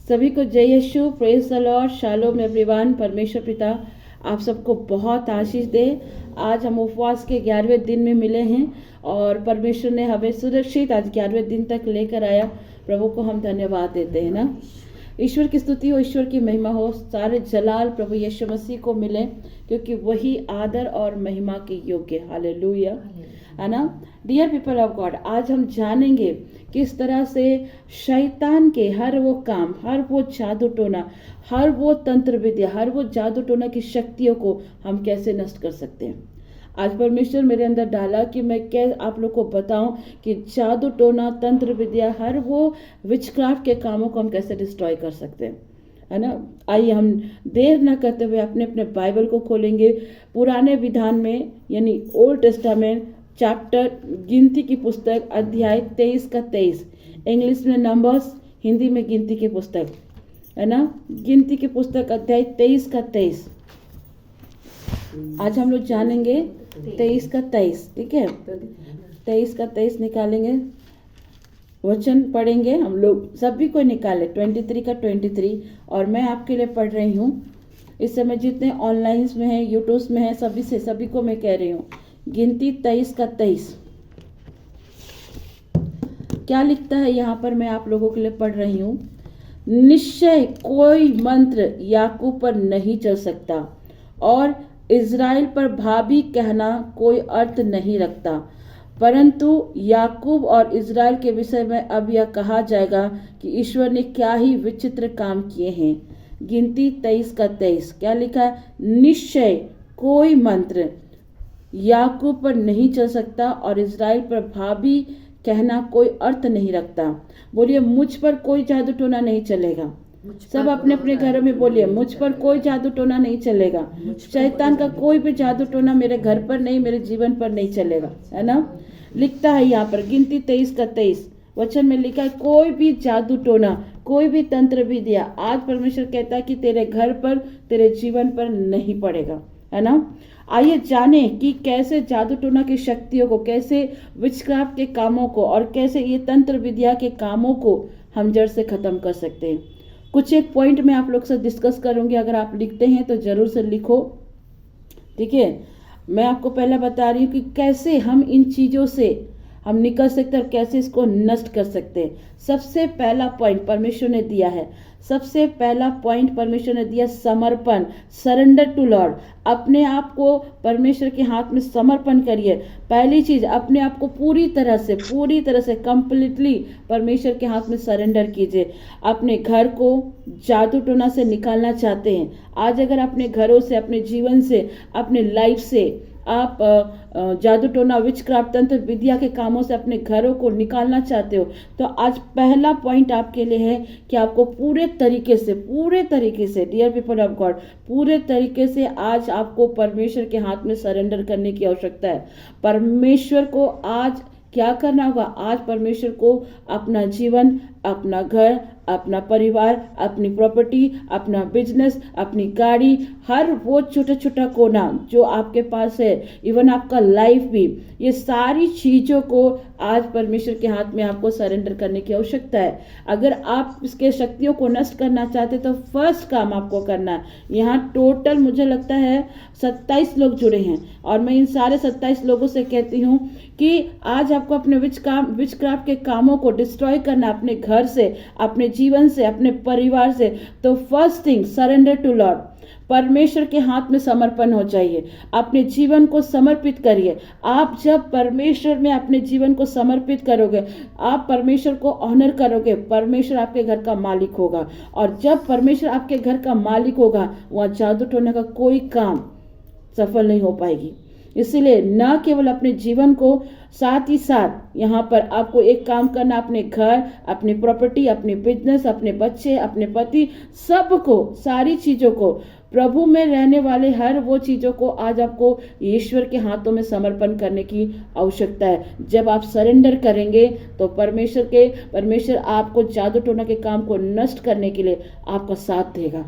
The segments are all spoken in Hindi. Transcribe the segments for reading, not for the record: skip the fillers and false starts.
सभी को जय Yeshu, praise the Lord, shalom everyone. परमेश्वर पिता आप सबको बहुत आशीष दे। आज हम उपवास के 11वें दिन में मिले हैं और परमेश्वर ने हमें सुरक्षित आज 11वें दिन तक लेकर आया। प्रभु को हम धन्यवाद देते हैं ना। ईश्वर की स्तुति हो, ईश्वर की महिमा हो, सारे जलाल प्रभु यीशु मसीह को मिले क्योंकि वही आदर और महिमा के योग्य। हालेलुया, है ना। डियर पीपल ऑफ गॉड, आज हम जानेंगे किस तरह से शैतान के हर वो काम, हर वो जादू टोना, हर वो तंत्र विद्या, हर वो जादू टोना की शक्तियों को हम कैसे नष्ट कर सकते हैं। आज परमेश्वर मेरे अंदर डाला कि मैं आप लोग को बताऊं कि जादू टोना, तंत्र विद्या, हर वो विचक्राफ्ट के कामों को हम कैसे डिस्ट्रॉय कर सकते हैं, है ना। आइए हम देर न करते हुए अपने अपने बाइबल को खोलेंगे। पुराने विधान में यानी ओल्ड टेस्टामेंट चैप्टर गिनती की पुस्तक अध्याय 23 का 23, इंग्लिश में नंबर्स, हिंदी में गिनती की पुस्तक, है ना। गिनती की पुस्तक अध्याय 23 का 23 आज हम लोग जानेंगे। 23 का 23, ठीक है। 23 का 23 निकालेंगे, वचन पढ़ेंगे हम लोग, सभी को निकाले। 23 का 23 और मैं आपके लिए पढ़ रही हूँ। इस समय जितने ऑनलाइन में हैं, यूट्यूब में हैं, सभी को मैं कह रही हूँ। गिनती 23 का 23 क्या लिखता है यहाँ पर, मैं आप लोगों के लिए पढ़ रही हूँ। निश्चय कोई मंत्र याकूब पर नहीं चल सकता और इज़राइल पर भावी कहना कोई अर्थ नहीं रखता, परंतु याकूब और इज़राइल के विषय में अब यह कहा जाएगा कि ईश्वर ने क्या ही विचित्र काम किए हैं। गिनती 23 का 23 क्या लिखा है? निश्चय कोई मंत्र याकूब पर नहीं चल सकता और इज़राइल पर भावी कहना कोई अर्थ नहीं रखता। बोलिए, मुझ पर कोई जादू टोना नहीं चलेगा। सब अपने अपने घरों में बोलिए, मुझ पर कोई जादू टोना नहीं चलेगा। शैतान का कोई भी जादू टोना मेरे घर पर नहीं, मेरे जीवन पर नहीं चलेगा, है ना। लिखता है यहाँ पर गिनती 23 का 23 वचन में लिखा है, कोई भी जादू टोना, कोई भी तंत्र विद्या आज परमेश्वर कहता है कि तेरे घर पर, तेरे जीवन पर नहीं पड़ेगा, है ना। आइए जाने कि कैसे जादू टोना की शक्तियों को, कैसे विचक्राफ्ट के कामों को और कैसे ये तंत्र विद्या के कामों को हम जड़ से खत्म कर सकते हैं। कुछ एक पॉइंट मैं आप लोग से डिस्कस करूंगी। अगर आप लिखते हैं तो जरूर से लिखो, ठीक है। मैं आपको पहले बता रही हूँ कि कैसे हम इन चीजों से हम निकल सकते हैं और कैसे इसको नष्ट कर सकते हैं। सबसे पहला पॉइंट परमेश्वर ने दिया है, सबसे पहला पॉइंट परमेश्वर ने दिया समर्पण, सरेंडर टू लॉर्ड। अपने आप को परमेश्वर के हाथ में समर्पण करिए। पहली चीज, अपने आप को पूरी तरह से कंप्लीटली परमेश्वर के हाथ में सरेंडर कीजिए। अपने घर को जादू टोना से निकालना चाहते हैं, आज अगर अपने घरों से, अपने जीवन से, अपने लाइफ से आप जादू टोना, विचक्राफ्ट, तंत्र विद्या के कामों से अपने घरों को निकालना चाहते हो, तो आज पहला पॉइंट आपके लिए है कि आपको पूरे तरीके से डियर पीपल ऑफ गॉड, पूरे तरीके से आज आपको परमेश्वर के हाथ में सरेंडर करने की आवश्यकता है। परमेश्वर को आज क्या करना होगा? आज परमेश्वर को अपना जीवन, अपना घर, अपना परिवार, अपनी प्रॉपर्टी, अपना बिजनेस, अपनी गाड़ी, हर वो छोटा छोटा कोना जो आपके पास है, इवन आपका लाइफ भी, ये सारी चीज़ों को आज परमेश्वर के हाथ में आपको सरेंडर करने की आवश्यकता है। अगर आप इसके शक्तियों को नष्ट करना चाहते तो फर्स्ट काम आपको करना है। यहाँ टोटल मुझे लगता है 27 लोग जुड़े हैं और मैं इन सारे 27 लोगों से कहती हूँ कि आज आपको अपने विचक्राफ्ट के कामों को डिस्ट्रॉय करना, अपने घर से, अपने जीवन से, अपने परिवार से। तो first thing, surrender to Lord. परमेश्वर के हाथ में समर्पण हो जाइए, अपने जीवन को समर्पित करिए। आप जब परमेश्वर में अपने जीवन को समर्पित करोगे, आप परमेश्वर को ऑनर करोगे, परमेश्वर आपके घर का मालिक होगा। और जब परमेश्वर आपके घर का मालिक होगा, वहाँ जादू टोना का कोई काम सफल नहीं हो पाएगी। इसलिए न केवल अपने जीवन को, साथ ही साथ यहाँ पर आपको एक काम करना, अपने घर, अपनी प्रॉपर्टी, अपने बिजनेस, अपने बच्चे, अपने पति, सबको, सारी चीज़ों को, प्रभु में रहने वाले हर वो चीज़ों को आज आपको ईश्वर के हाथों में समर्पण करने की आवश्यकता है। जब आप सरेंडर करेंगे तो परमेश्वर आपको जादू टोना के काम को नष्ट करने के लिए आपका साथ देगा।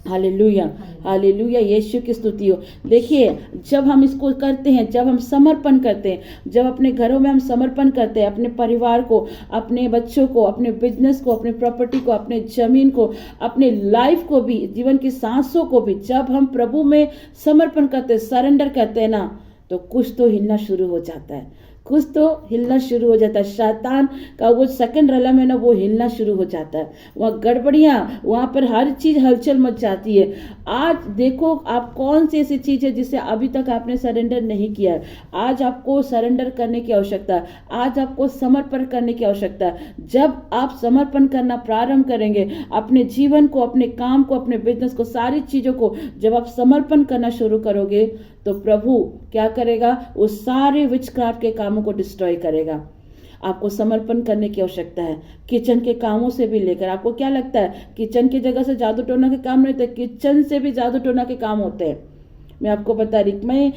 हालेलुया, हालेलुया, यीशु की स्तुति हो। देखिए, जब हम इसको करते हैं, जब हम समर्पण करते हैं, जब अपने घरों में हम समर्पण करते हैं, अपने परिवार को, अपने बच्चों को, अपने बिजनेस को, अपने प्रॉपर्टी को, अपने जमीन को, अपने लाइफ को भी, जीवन की सांसों को भी, जब हम प्रभु में समर्पण करते हैं, सरेंडर करते हैं ना, तो कुछ तो हिलना शुरू हो जाता है, कुछ तो हिलना शुरू हो जाता है। शैतान का वो सेकंड रलम है ना, वो हिलना शुरू हो जाता है, वहाँ गड़बड़ियाँ, वहाँ पर हर चीज हलचल मच जाती है। आज देखो आप कौन सी ऐसी चीज है जिसे अभी तक आपने सरेंडर नहीं किया है। आज आपको सरेंडर करने की आवश्यकता है, आज आपको समर्पण करने की आवश्यकता है। जब आप समर्पण करना प्रारंभ करेंगे, अपने जीवन को, अपने काम को, अपने बिजनेस को, सारी चीजों को जब आप समर्पण करना शुरू करोगे, तो प्रभु क्या करेगा, वो सारे विचक्राफ्ट के कामों को डिस्ट्रॉय करेगा। आपको समर्पण करने की आवश्यकता है, किचन के कामों से भी लेकर। आपको क्या लगता है किचन की जगह से जादू टोना के काम नहीं होते? किचन से भी जादू टोना के काम होते हैं। मैं आपको बता रही, मैं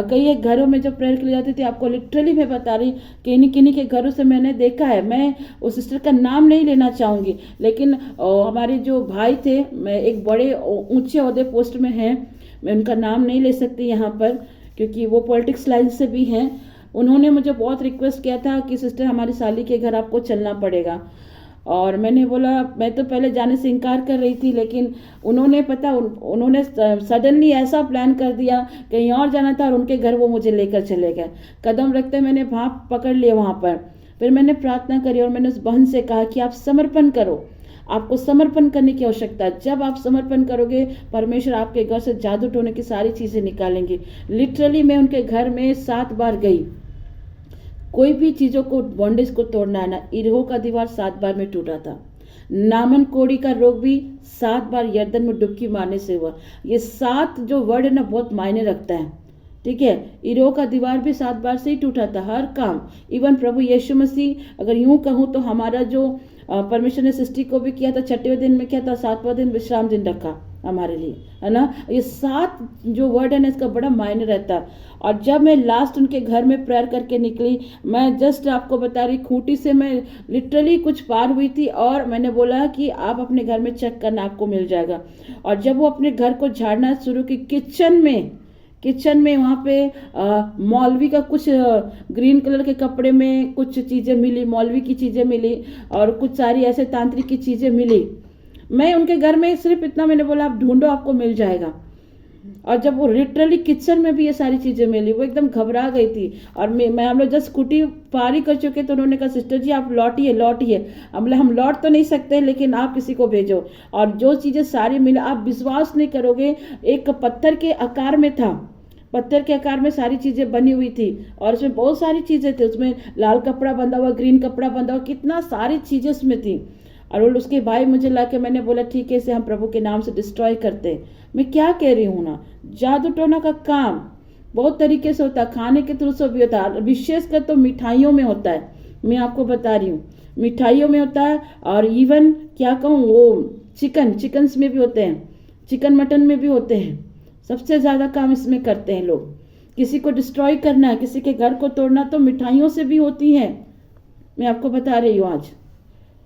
कई एक घरों में जब प्रेयर के लिए जाती थी, आपको लिटरली मैं बता रही, किन्हीं किन्हीं के घरों से मैंने देखा है। मैं उस सिस्टर का नाम नहीं लेना चाहूँगी, लेकिन हमारे जो भाई थे, मैं एक बड़े ऊंचे ओहदे पोस्ट में हैं, मैं उनका नाम नहीं ले सकती यहाँ पर क्योंकि वो पॉलिटिक्स लाइन से भी हैं। उन्होंने मुझे बहुत रिक्वेस्ट किया था कि सिस्टर हमारी साली के घर आपको चलना पड़ेगा, और मैंने बोला, मैं तो पहले जाने से इनकार कर रही थी, लेकिन उन्होंने सडनली ऐसा प्लान कर दिया, कहीं और जाना था और उनके घर वो मुझे लेकर चले गए। कदम रखते मैंने भाप पकड़ लिए वहाँ पर। फिर मैंने प्रार्थना करी और मैंने उस बहन से कहा कि आप समर्पण करो, आपको समर्पण करने की आवश्यकता है। जब आप समर्पण करोगे, परमेश्वर आपके घर से जादू टोने की सारी चीजें निकालेंगे। लिटरली मैं उनके घर में 7 बार गई। कोई भी चीजों को, बॉन्डेज को तोड़ना है ना, इरहो का दीवार 7 बार में टूटा था। नामन कोड़ी का रोग भी 7 बार यर्दन में डुबकी मारने से हुआ। ये 7 जो वर्ड है ना, बहुत मायने रखता है, ठीक है। इरहो का दीवार भी 7 बार से ही टूटा था, हर काम। इवन प्रभु यीशु मसीह, अगर यूं कहूँ तो हमारा जो परमेश्वर ने सृष्टि को भी किया था, 6वें दिन में किया था, 7वां दिन विश्राम दिन रखा हमारे लिए, है ना। ये 7 जो वर्ड है ना, इसका बड़ा मायने रहता है। और जब मैं लास्ट उनके घर में प्रेयर करके निकली, मैं जस्ट आपको बता रही, खूंटी से मैं लिटरली कुछ पार हुई थी, और मैंने बोला कि आप अपने घर में चेक करना, आपको मिल जाएगा। और जब वो अपने घर को झाड़ना शुरू की, किचन में वहाँ पे मौलवी का कुछ ग्रीन कलर के कपड़े में कुछ चीज़ें मिली, मौलवी की चीज़ें मिली, और कुछ सारी ऐसे तांत्रिक की चीज़ें मिली। मैं उनके घर में सिर्फ इतना मैंने बोला, आप ढूंढो, आपको मिल जाएगा। और जब वो लिटरली किचन में भी ये सारी चीज़ें मिली, वो एकदम घबरा गई थी। और मैं हम लोग जस्ट स्कूटी पारी कर चुके, तो उन्होंने कहा, सिस्टर जी आप लौटिए। हम लौट तो नहीं सकते, लेकिन आप किसी को भेजो। और जो चीज़ें सारी मिली, आप विश्वास नहीं करोगे, एक पत्थर के आकार में था, पत्थर के आकार में सारी चीज़ें बनी हुई थी, और उसमें बहुत सारी चीज़ें थी। उसमें लाल कपड़ा बंधा हुआ, ग्रीन कपड़ा बंधा हुआ, कितना सारी चीज़ें उसमें थी। और उसके भाई मुझे लाके, मैंने बोला ठीक है, इसे हम प्रभु के नाम से डिस्ट्रॉय करते। मैं क्या कह रही हूँ ना, जादू टोना का काम बहुत तरीके से होता है, खाने के थ्रू से भी होता है, विशेषकर तो मिठाइयों में होता है। मैं आपको बता रही हूँ, मिठाइयों में होता है, और इवन क्या कहूँ, वो चिकन्स में भी होते हैं, चिकन मटन में भी होते हैं। सबसे ज़्यादा काम इसमें करते हैं लोग। किसी को डिस्ट्रॉय करना है, किसी के घर को तोड़ना, तो मिठाइयों से भी होती हैं। मैं आपको बता रही हूँ आज,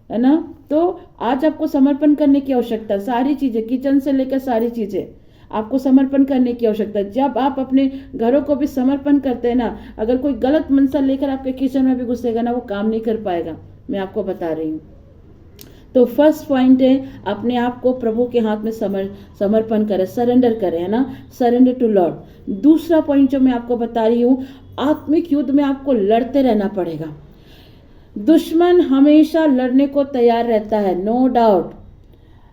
है ना। तो आज आपको समर्पण करने की आवश्यकता है। सारी चीज़ें, किचन से लेकर सारी चीज़ें आपको समर्पण करने की आवश्यकता है। जब आप अपने घरों को भी समर्पण करते हैं ना, अगर कोई गलत मनसा लेकर आपके किचन में भी घुसेगा ना, वो काम नहीं कर पाएगा। मैं आपको बता रही हूँ। तो फर्स्ट पॉइंट है, अपने आप को प्रभु के हाथ में समर्पण करें, सरेंडर करें, है ना, सरेंडर टू लॉर्ड। दूसरा पॉइंट जो मैं आपको बता रही हूँ, आत्मिक युद्ध में आपको लड़ते रहना पड़ेगा। दुश्मन हमेशा लड़ने को तैयार रहता है, नो डाउट।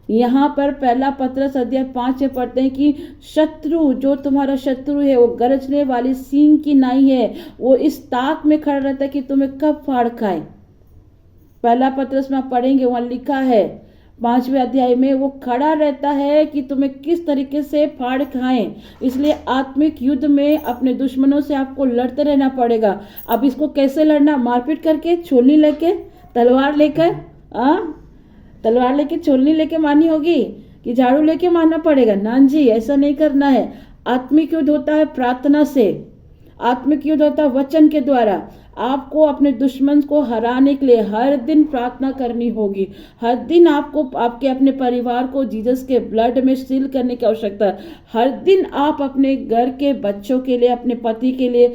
यहाँ पर 1 पतरस अध्याय 5 में पढ़ते हैं कि शत्रु, जो तुम्हारा शत्रु है, वो गरजने वाली सींग की नाई है, वो इस ताक में खड़ा रहता है कि तुम्हें कब फाड़ खाए। 1 पतरस में आप पढ़ेंगे, वहां लिखा है 5वें अध्याय में, वो खड़ा रहता है कि तुम्हें किस तरीके से फाड़ खाएं। इसलिए आत्मिक युद्ध में अपने दुश्मनों से आपको लड़ते रहना पड़ेगा। अब इसको कैसे लड़ना? मारपीट करके, छोलनी लेके, तलवार लेकर, तलवार लेके, छोलनी लेके मारनी होगी कि झाड़ू लेके मारना पड़ेगा? ना जी, ऐसा नहीं करना है। आत्मिक युद्ध होता है प्रार्थना से, आत्मिक युद्ध होता है वचन के द्वारा। आपको अपने दुश्मन को हराने के लिए हर दिन प्रार्थना करनी होगी। हर दिन आपको आपके अपने परिवार को जीसस के ब्लड में सील करने की आवश्यकता है। हर दिन आप अपने घर के बच्चों के लिए, अपने पति के लिए,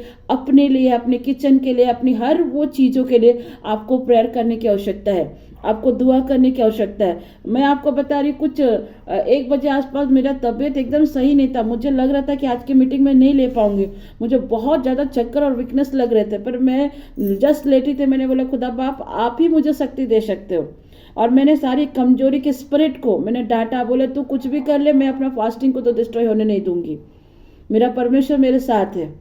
अपने किचन के लिए, अपनी हर वो चीज़ों के लिए आपको प्रेयर करने की आवश्यकता है। आपको दुआ करने की आवश्यकता है। मैं आपको बता रही, कुछ 1 बजे आसपास मेरा तबीयत एकदम सही नहीं था। मुझे लग रहा था कि आज की मीटिंग में नहीं ले पाऊंगी। मुझे बहुत ज़्यादा चक्कर और वीकनेस लग रहे थे, पर मैं जस्ट लेटी थी। मैंने बोला खुदा बाप आप ही मुझे शक्ति दे सकते हो। और मैंने सारी कमजोरी के स्पिरिट को मैंने डांटा। बोले तू कुछ भी कर ले, मैं अपना फास्टिंग को तो डिस्ट्रॉय होने नहीं दूंगी। मेरा परमेश्वर मेरे साथ है।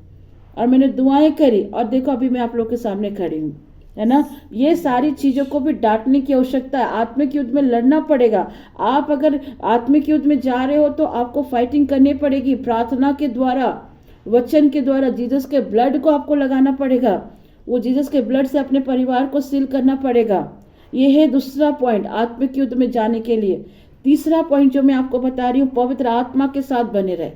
और मैंने दुआएं करी और देखो अभी मैं आप लोग के सामने खड़ी हूँ, है ना। ये सारी चीजों को भी डांटने की आवश्यकता है। आत्मिक युद्ध में लड़ना पड़ेगा। आप अगर आत्मिक युद्ध में जा रहे हो तो आपको फाइटिंग करनी पड़ेगी। प्रार्थना के द्वारा, वचन के द्वारा, जीसस के ब्लड को आपको लगाना पड़ेगा। वो जीसस के ब्लड से अपने परिवार को सील करना पड़ेगा। ये है दूसरा पॉइंट आत्मिक युद्ध में जाने के लिए। तीसरा पॉइंट जो मैं आपको बता रही हूँ, पवित्र आत्मा के साथ बने रहे।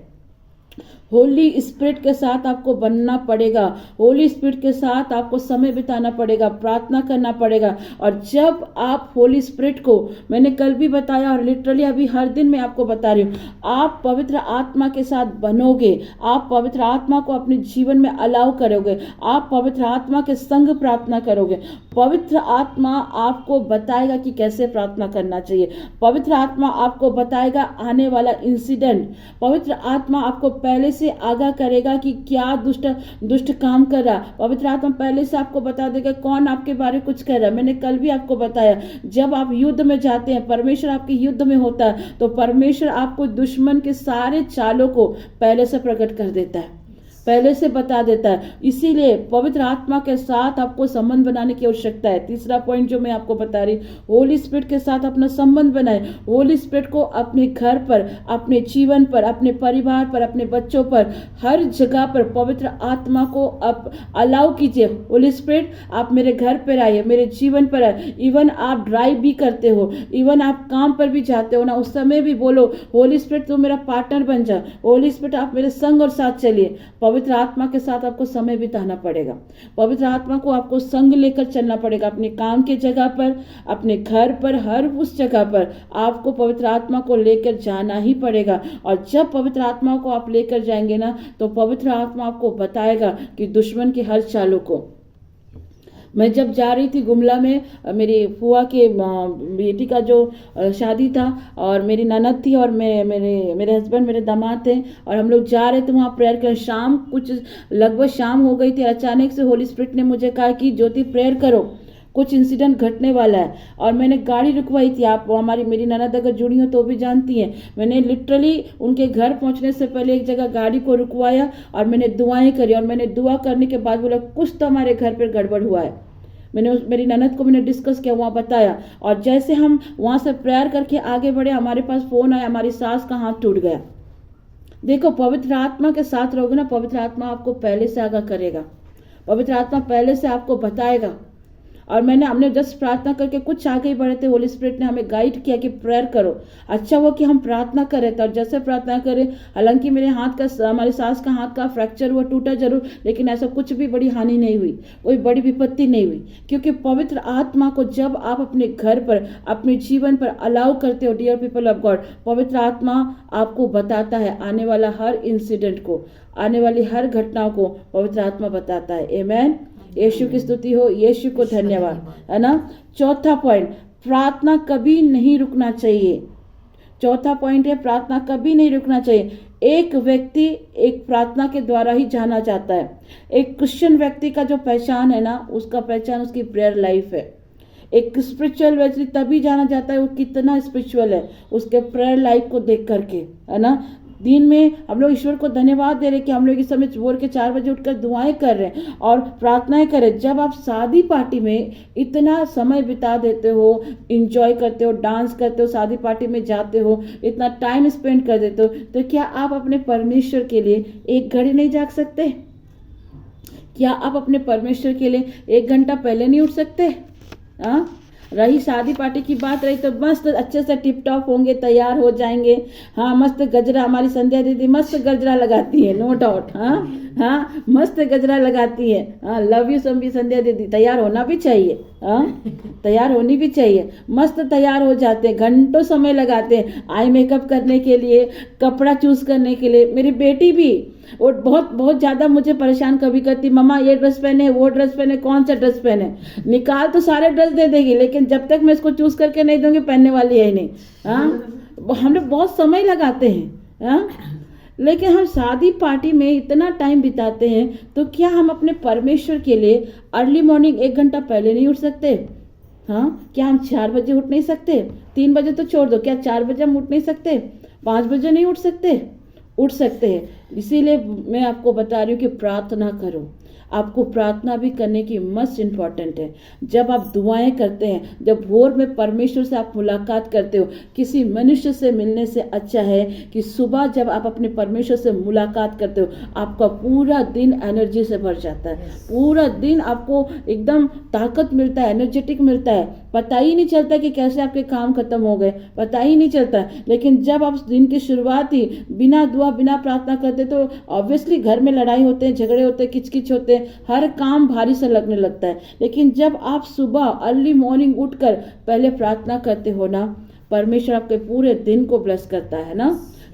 होली स्पिरिट के साथ आपको बनना पड़ेगा। होली स्पिरिट के साथ आपको समय बिताना पड़ेगा, प्रार्थना करना पड़ेगा। और जब आप होली स्पिरिट को, मैंने कल भी बताया और लिटरली अभी हर दिन मैं आपको बता रही हूँ, आप पवित्र आत्मा के साथ बनोगे, आप पवित्र आत्मा को अपने जीवन में अलाउ करोगे, आप पवित्र आत्मा के संग प्रार्थना करोगे। पवित्र आत्मा आपको बताएगा कि कैसे प्रार्थना करना चाहिए। पवित्र आत्मा आपको बताएगा आने वाला इंसिडेंट। पवित्र आत्मा आपको पहले से आगाह करेगा कि क्या दुष्ट काम कर रहा। पवित्र आत्मा पहले से आपको बता देगा कौन आपके बारे में कुछ कर रहा है। मैंने कल भी आपको बताया, जब आप युद्ध में जाते हैं, परमेश्वर आपके युद्ध में होता है, तो परमेश्वर आपको दुश्मन के सारे चालों को पहले से प्रकट कर देता है, पहले से बता देता है। इसीलिए पवित्र आत्मा के साथ आपको संबंध बनाने की आवश्यकता है। तीसरा पॉइंट जो मैं आपको बता रही, होली स्पिरिट के साथ अपना संबंध बनाए। होली स्पिरिट को अपने घर पर, अपने जीवन पर, अपने परिवार पर, अपने बच्चों पर, हर जगह पर पवित्र आत्मा को आप अलाउ कीजिए। होली स्पिरिट आप मेरे घर पर आइए, मेरे जीवन पर आए। इवन आप ड्राइव भी करते हो, इवन आप काम पर भी जाते हो ना, उस समय भी बोलो होली स्पिरिट तू मेरा पार्टनर बन जा। होली स्पिरिट आप मेरे संग और साथ चलिए। पवित्र आत्मा के साथ आपको समय बिताना पड़ेगा। पवित्र आत्मा को आपको संग लेकर चलना पड़ेगा। अपने काम के जगह पर, अपने घर पर, हर उस जगह पर आपको पवित्र आत्मा को लेकर जाना ही पड़ेगा। और जब पवित्र आत्मा को आप लेकर जाएंगे ना, तो पवित्र आत्मा आपको बताएगा कि दुश्मन की हर चालों को। मैं जब जा रही थी गुमला में, मेरी फुआ के बेटी का जो शादी था, और मेरी ननद थी और मेरे हस्बैंड, मेरे दामाद थे, और हम लोग जा रहे थे वहाँ प्रेयर कर। शाम कुछ लगभग शाम हो गई थी। अचानक से होली स्पिरिट ने मुझे कहा कि ज्योति प्रेयर करो, कुछ इंसिडेंट घटने वाला है। और मैंने गाड़ी रुकवाई थी। आप मेरी ननद अगर जुड़ी हो तो भी जानती हैं। मैंने लिटरली उनके घर पहुंचने से पहले एक जगह गाड़ी को रुकवाया और मैंने दुआएं करी। और मैंने दुआ करने के बाद बोला कुछ तो हमारे घर पर गड़बड़ हुआ है। मेरी ननद को मैंने डिस्कस किया, वहाँ बताया। और जैसे हम वहाँ से प्रेयर करके आगे बढ़े, हमारे पास फोन आया, हमारी सास का हाथ टूट गया। देखो पवित्र आत्मा के साथ रहोगे ना, पवित्र आत्मा आपको पहले से आगाह करेगा, पवित्र आत्मा पहले से आपको बताएगा। और हमने जस्ट प्रार्थना करके कुछ आगे ही बढ़े थे, होली स्पिरिट ने हमें गाइड किया कि प्रेयर करो। अच्छा हुआ कि हम प्रार्थना कर रहे थे। और जैसे प्रार्थना करें, हालांकि मेरे हाथ का, हमारी सास का हाथ का फ्रैक्चर हुआ, टूटा जरूर, लेकिन ऐसा कुछ भी बड़ी हानि नहीं हुई, कोई बड़ी विपत्ति नहीं हुई। क्योंकि पवित्र आत्मा को जब आप अपने घर पर, अपने जीवन पर अलाउ करते हो, डियर पीपल ऑफ गॉड, पवित्र आत्मा आपको बताता है आने वाला हर इंसिडेंट को, आने वाली हर घटनाओं को पवित्र आत्मा बताता है। आमेन। यीशु की स्तुति हो, यीशु को धन्यवाद, है ना। चौथा पॉइंट, प्रार्थना कभी नहीं रुकना चाहिए। चौथा पॉइंट है प्रार्थना कभी नहीं रुकना चाहिए। एक व्यक्ति एक प्रार्थना के द्वारा ही जाना जाता है। एक क्रिश्चियन व्यक्ति का जो पहचान है ना, उसका पहचान उसकी प्रेयर लाइफ है। एक स्पिरिचुअल व्यक्ति तभी जाना जाता है वो कितना स्पिरिचुअल है, उसके प्रेयर लाइफ को देख करके, है ना। दिन में हम लोग ईश्वर को धन्यवाद दे रहे हैं कि हम लोग इस समय भोर के 4 बजे उठकर दुआएं कर रहे हैं और प्रार्थनाएं कर रहे हैं। जब आप शादी पार्टी में इतना समय बिता देते हो, इंजॉय करते हो, डांस करते हो, शादी पार्टी में जाते हो, इतना टाइम स्पेंड कर देते हो, तो क्या आप अपने परमेश्वर के लिए 1 घड़ी नहीं जाग सकते? क्या आप अपने परमेश्वर के लिए 1 घंटा पहले नहीं उठ सकते? हाँ, रही शादी पार्टी की बात रही तो मस्त अच्छे से टिप टॉप होंगे, तैयार हो जाएंगे। हाँ, मस्त गजरा, हमारी संध्या दीदी मस्त गजरा लगाती है, नो डाउट। हाँ हाँ, मस्त गजरा लगाती है। हाँ, लव यू संध्या दीदी, तैयार होना भी चाहिए। हाँ, तैयार होनी भी चाहिए। मस्त तैयार हो जाते हैं, घंटों समय लगाते हैं आई मेकअप करने के लिए, कपड़ा चूज करने के लिए। मेरी बेटी भी वो बहुत बहुत ज़्यादा मुझे परेशान कभी करती, मम्मा ये ड्रेस पहने, वो ड्रेस पहने, कौन सा ड्रेस पहने। निकाल तो सारे ड्रेस दे देगी, लेकिन जब तक मैं इसको चूज करके नहीं दूंगी पहनने वाली है ही नहीं। हाँ, हम लोग बहुत समय लगाते हैं। हाँ, लेकिन हम शादी पार्टी में इतना टाइम बिताते हैं, तो क्या हम अपने परमेश्वर के लिए अर्ली मॉर्निंग 1 घंटा पहले नहीं उठ सकते? हाँ, क्या हम 4 बजे उठ नहीं सकते? 3 बजे तो छोड़ दो, क्या 4 बजे हम उठ नहीं सकते? 5 बजे नहीं उठ सकते? उठ सकते हैं। इसीलिए मैं आपको बता रही हूँ कि प्रार्थना करो। आपको प्रार्थना भी करने की मस्ट इम्पॉर्टेंट है। जब आप दुआएं करते हैं, जब भोर में परमेश्वर से आप मुलाकात करते हो, किसी मनुष्य से मिलने से अच्छा है कि सुबह जब आप अपने परमेश्वर से मुलाकात करते हो, आपका पूरा दिन एनर्जी से भर जाता है। पूरा दिन आपको एकदम ताकत मिलता है, एनर्जेटिक मिलता है। पता ही नहीं चलता कि कैसे आपके काम खत्म हो गए, पता ही नहीं चलता। लेकिन जब आप दिन की शुरुआत ही बिना दुआ बिना प्रार्थना करते, तो ऑब्वियसली घर में लड़ाई होते हैं, झगड़े होते हैं, किचकिच होते हैं, हर काम भारी सा लगने लगता है। लेकिन जब आप सुबह अर्ली मॉर्निंग उठकर पहले प्रार्थना करते हो ना, परमेश्वर आपके पूरे दिन को ब्लेस करता है ना।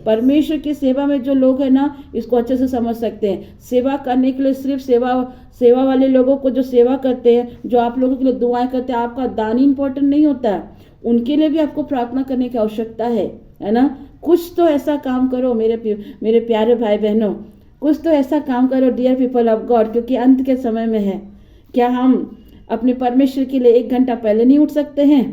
परमेश्वर की सेवा में जो लोग हैं ना, इसको अच्छे से समझ सकते हैं। सेवा करने के लिए सिर्फ सेवा वाले लोगों को जो सेवा करते हैं, जो आप लोगों के लिए दुआएं करते हैं, आपका दान ही इंपॉर्टेंट नहीं होता है, उनके लिए भी आपको प्रार्थना करने की आवश्यकता है ना। कुछ तो ऐसा काम करो मेरे प्यारे भाई बहनों, कुछ तो ऐसा काम करो डियर पीपल ऑफ गॉड, क्योंकि अंत के समय में है। क्या हम अपने परमेश्वर के लिए 1 घंटा पहले नहीं उठ सकते हैं?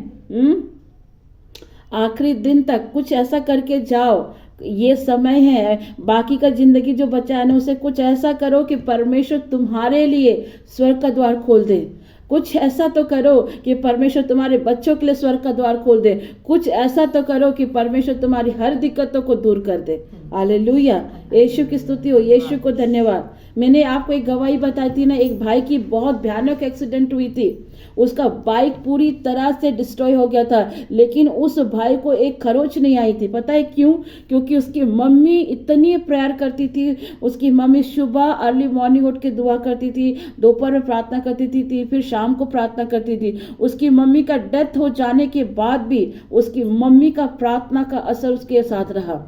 आखिरी दिन तक कुछ ऐसा करके जाओ, ये समय है, बाकी का जिंदगी जो बचा है ना, उसे कुछ ऐसा करो कि परमेश्वर तुम्हारे लिए स्वर्ग का द्वार खोल दे। कुछ ऐसा तो करो कि परमेश्वर तुम्हारे बच्चों के लिए स्वर्ग का द्वार खोल दे। कुछ ऐसा तो करो कि परमेश्वर तुम्हारी हर दिक्कतों को दूर कर दे। हालेलुया, यीशु की स्तुति हो, यीशु को धन्यवाद। मैंने आपको एक गवाही बताई थी ना, एक भाई की बहुत भयानक एक्सीडेंट हुई थी, उसका बाइक पूरी तरह से डिस्ट्रॉय हो गया था, लेकिन उस भाई को एक खरोच नहीं आई थी। पता है क्यों? क्योंकि उसकी मम्मी इतनी प्रेयर करती थी। उसकी मम्मी सुबह अर्ली मॉर्निंग उठ के दुआ करती थी, दोपहर में प्रार्थना करती थी, फिर शाम को प्रार्थना करती थी। उसकी मम्मी का डेथ हो जाने के बाद भी उसकी मम्मी का प्रार्थना का असर उसके साथ रहा।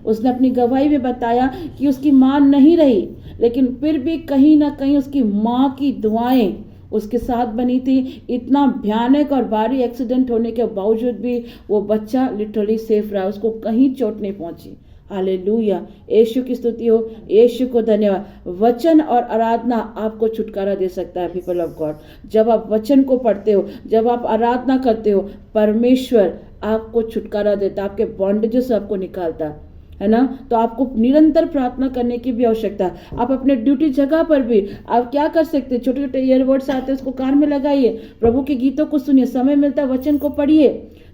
उसने अपनी गवाही में बताया कि उसकी माँ नहीं रही, लेकिन फिर भी कहीं ना कहीं उसकी माँ की दुआएं उसके साथ बनी थी। इतना भयानक और भारी एक्सीडेंट होने के बावजूद भी वो बच्चा लिटरली सेफ रहा, उसको कहीं चोट नहीं पहुंची। हालेलुया, यीशु की स्तुति हो, यीशु को धन्यवाद। वचन और आराधना आपको छुटकारा दे सकता है पीपल ऑफ गॉड। जब आप वचन को पढ़ते हो, जब आप आराधना करते हो, परमेश्वर आपको छुटकारा देता, आपके बॉन्डेज से आपको निकालता है ना। तो आपको निरंतर प्रार्थना करने की भी आवश्यकता है। आप अपने ड्यूटी जगह पर भी आप क्या कर सकते हैं, छोटे छोटे ईयरबड्स आते हैं, उसको कान में लगाइए, प्रभु के गीतों को सुनिए। समय मिलता है वचन को पढ़िए,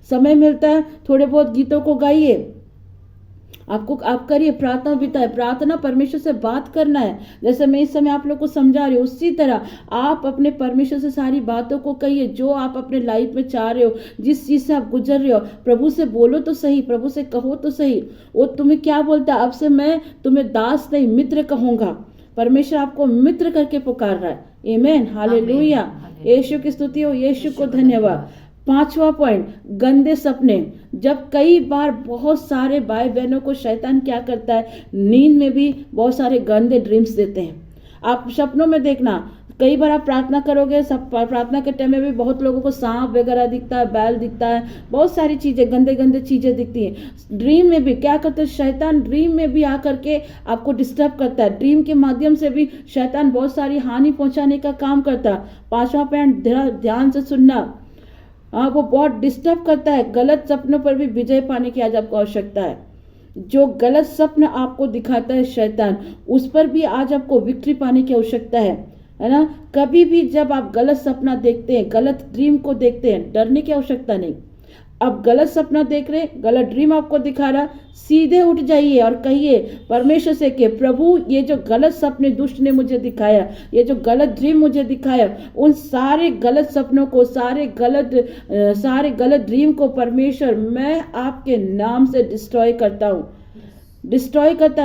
समय मिलता है थोड़े बहुत गीतों को गाइए। आप करिए, प्रार्थना बिताए। प्रार्थना परमेश्वर से बात करना है। जैसे मैं इस समय आप लोग को समझा रही हूँ, उसी तरह आप अपने परमेश्वर से सारी बातों को कहिए, जो आप अपने लाइफ में चाह रहे हो, जिस चीज से आप गुजर रहे हो। प्रभु से बोलो तो सही, प्रभु से कहो तो सही। वो तुम्हें क्या बोलता है, अब से मैं तुम्हें दास नहीं मित्र कहूंगा। परमेश्वर आपको मित्र करके पुकार रहा है। आमेन, हालेलुया, यीशु की स्तुति हो, यीशु को धन्यवाद। 5वां पॉइंट, गंदे सपने। जब कई बार बहुत सारे भाई बहनों को शैतान क्या करता है, नींद में भी बहुत सारे गंदे ड्रीम्स देते हैं। आप सपनों में देखना, कई बार आप प्रार्थना करोगे, सब प्रार्थना के टाइम में भी बहुत लोगों को सांप वगैरह दिखता है, बैल दिखता है, बहुत सारी चीजें, गंदे गंदे चीजें दिखती हैं। ड्रीम में भी क्या करते हैं, शैतान ड्रीम में भी आकर के आपको डिस्टर्ब करता है। ड्रीम के माध्यम से भी शैतान बहुत सारी हानि पहुंचाने का काम करता है। 5वां पॉइंट, ध्यान से सुनना। वो बहुत डिस्टर्ब करता है। गलत सपनों पर भी विजय पाने की आज आपको आवश्यकता है। जो गलत स्वप्न आपको दिखाता है शैतान, उस पर भी आज आपको विक्ट्री पाने की आवश्यकता है ना। कभी भी जब आप गलत सपना देखते हैं, गलत ड्रीम को देखते हैं, डरने की आवश्यकता नहीं। आप गलत सपना देख रहे, गलत ड्रीम आपको दिखा रहा, सीधे उठ जाइए और कहिए परमेश्वर से कि प्रभु ये जो गलत सपने दुष्ट ने मुझे दिखाया, ये जो गलत ड्रीम मुझे दिखाया, उन सारे गलत सपनों को, सारे गलत ड्रीम को परमेश्वर मैं आपके नाम से डिस्ट्रॉय करता हूँ,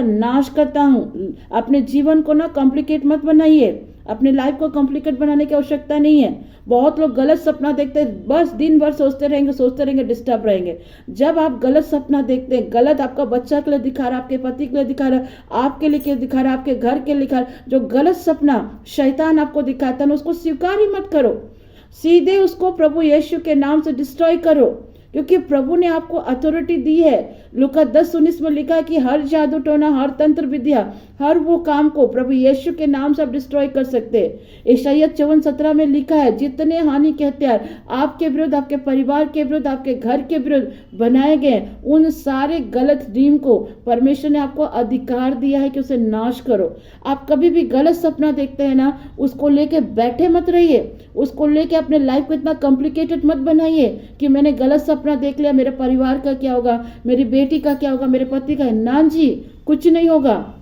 नाश करता हूँ। अपने जीवन को ना कॉम्प्लिकेट मत बनाइए, अपने लाइफ को कॉम्प्लिकेट बनाने की आवश्यकता नहीं है। बहुत लोग गलत सपना देखते हैं, बस दिन भर सोचते रहेंगे, डिस्टर्ब रहेंगे। जब आप गलत सपना देखते हैं, गलत आपका बच्चा के लिए दिखा रहा, आपके पति के लिए दिखा रहा, आपके लिए दिखा रहा, आपके घर के लिए दिखा रहा, जो गलत सपना शैतान आपको दिखाता है उसको स्वीकार ही मत करो, सीधे उसको प्रभु यीशु के नाम से डिस्ट्रॉय करो, क्योंकि प्रभु ने आपको अथॉरिटी दी है। लूका 10:19 में लिखा है कि हर जादू टोना, हर तंत्र विद्या, हर वो काम को प्रभु यीशु के नाम से आप डिस्ट्रॉय कर सकते हैं। यशायाह 54:17 में लिखा है जितने हानि के हथियार आपके विरुद्ध, आपके परिवार के विरुद्ध, आपके घर के विरुद्ध बनाए गए, उन सारे गलत ड्रीम को परमेश्वर ने आपको अधिकार दिया है कि उसे नाश करो। आप कभी भी गलत सपना देखते हैं ना, उसको लेके बैठे मत रहिए, उसको लेके अपने लाइफ को इतना कॉम्प्लिकेटेड मत बनाइए कि मैंने गलत सपना देख लिया, मेरे परिवार का क्या होगा, मेरी बेटी का क्या होगा, मेरे पति का। ना जी, कुछ नहीं होगा।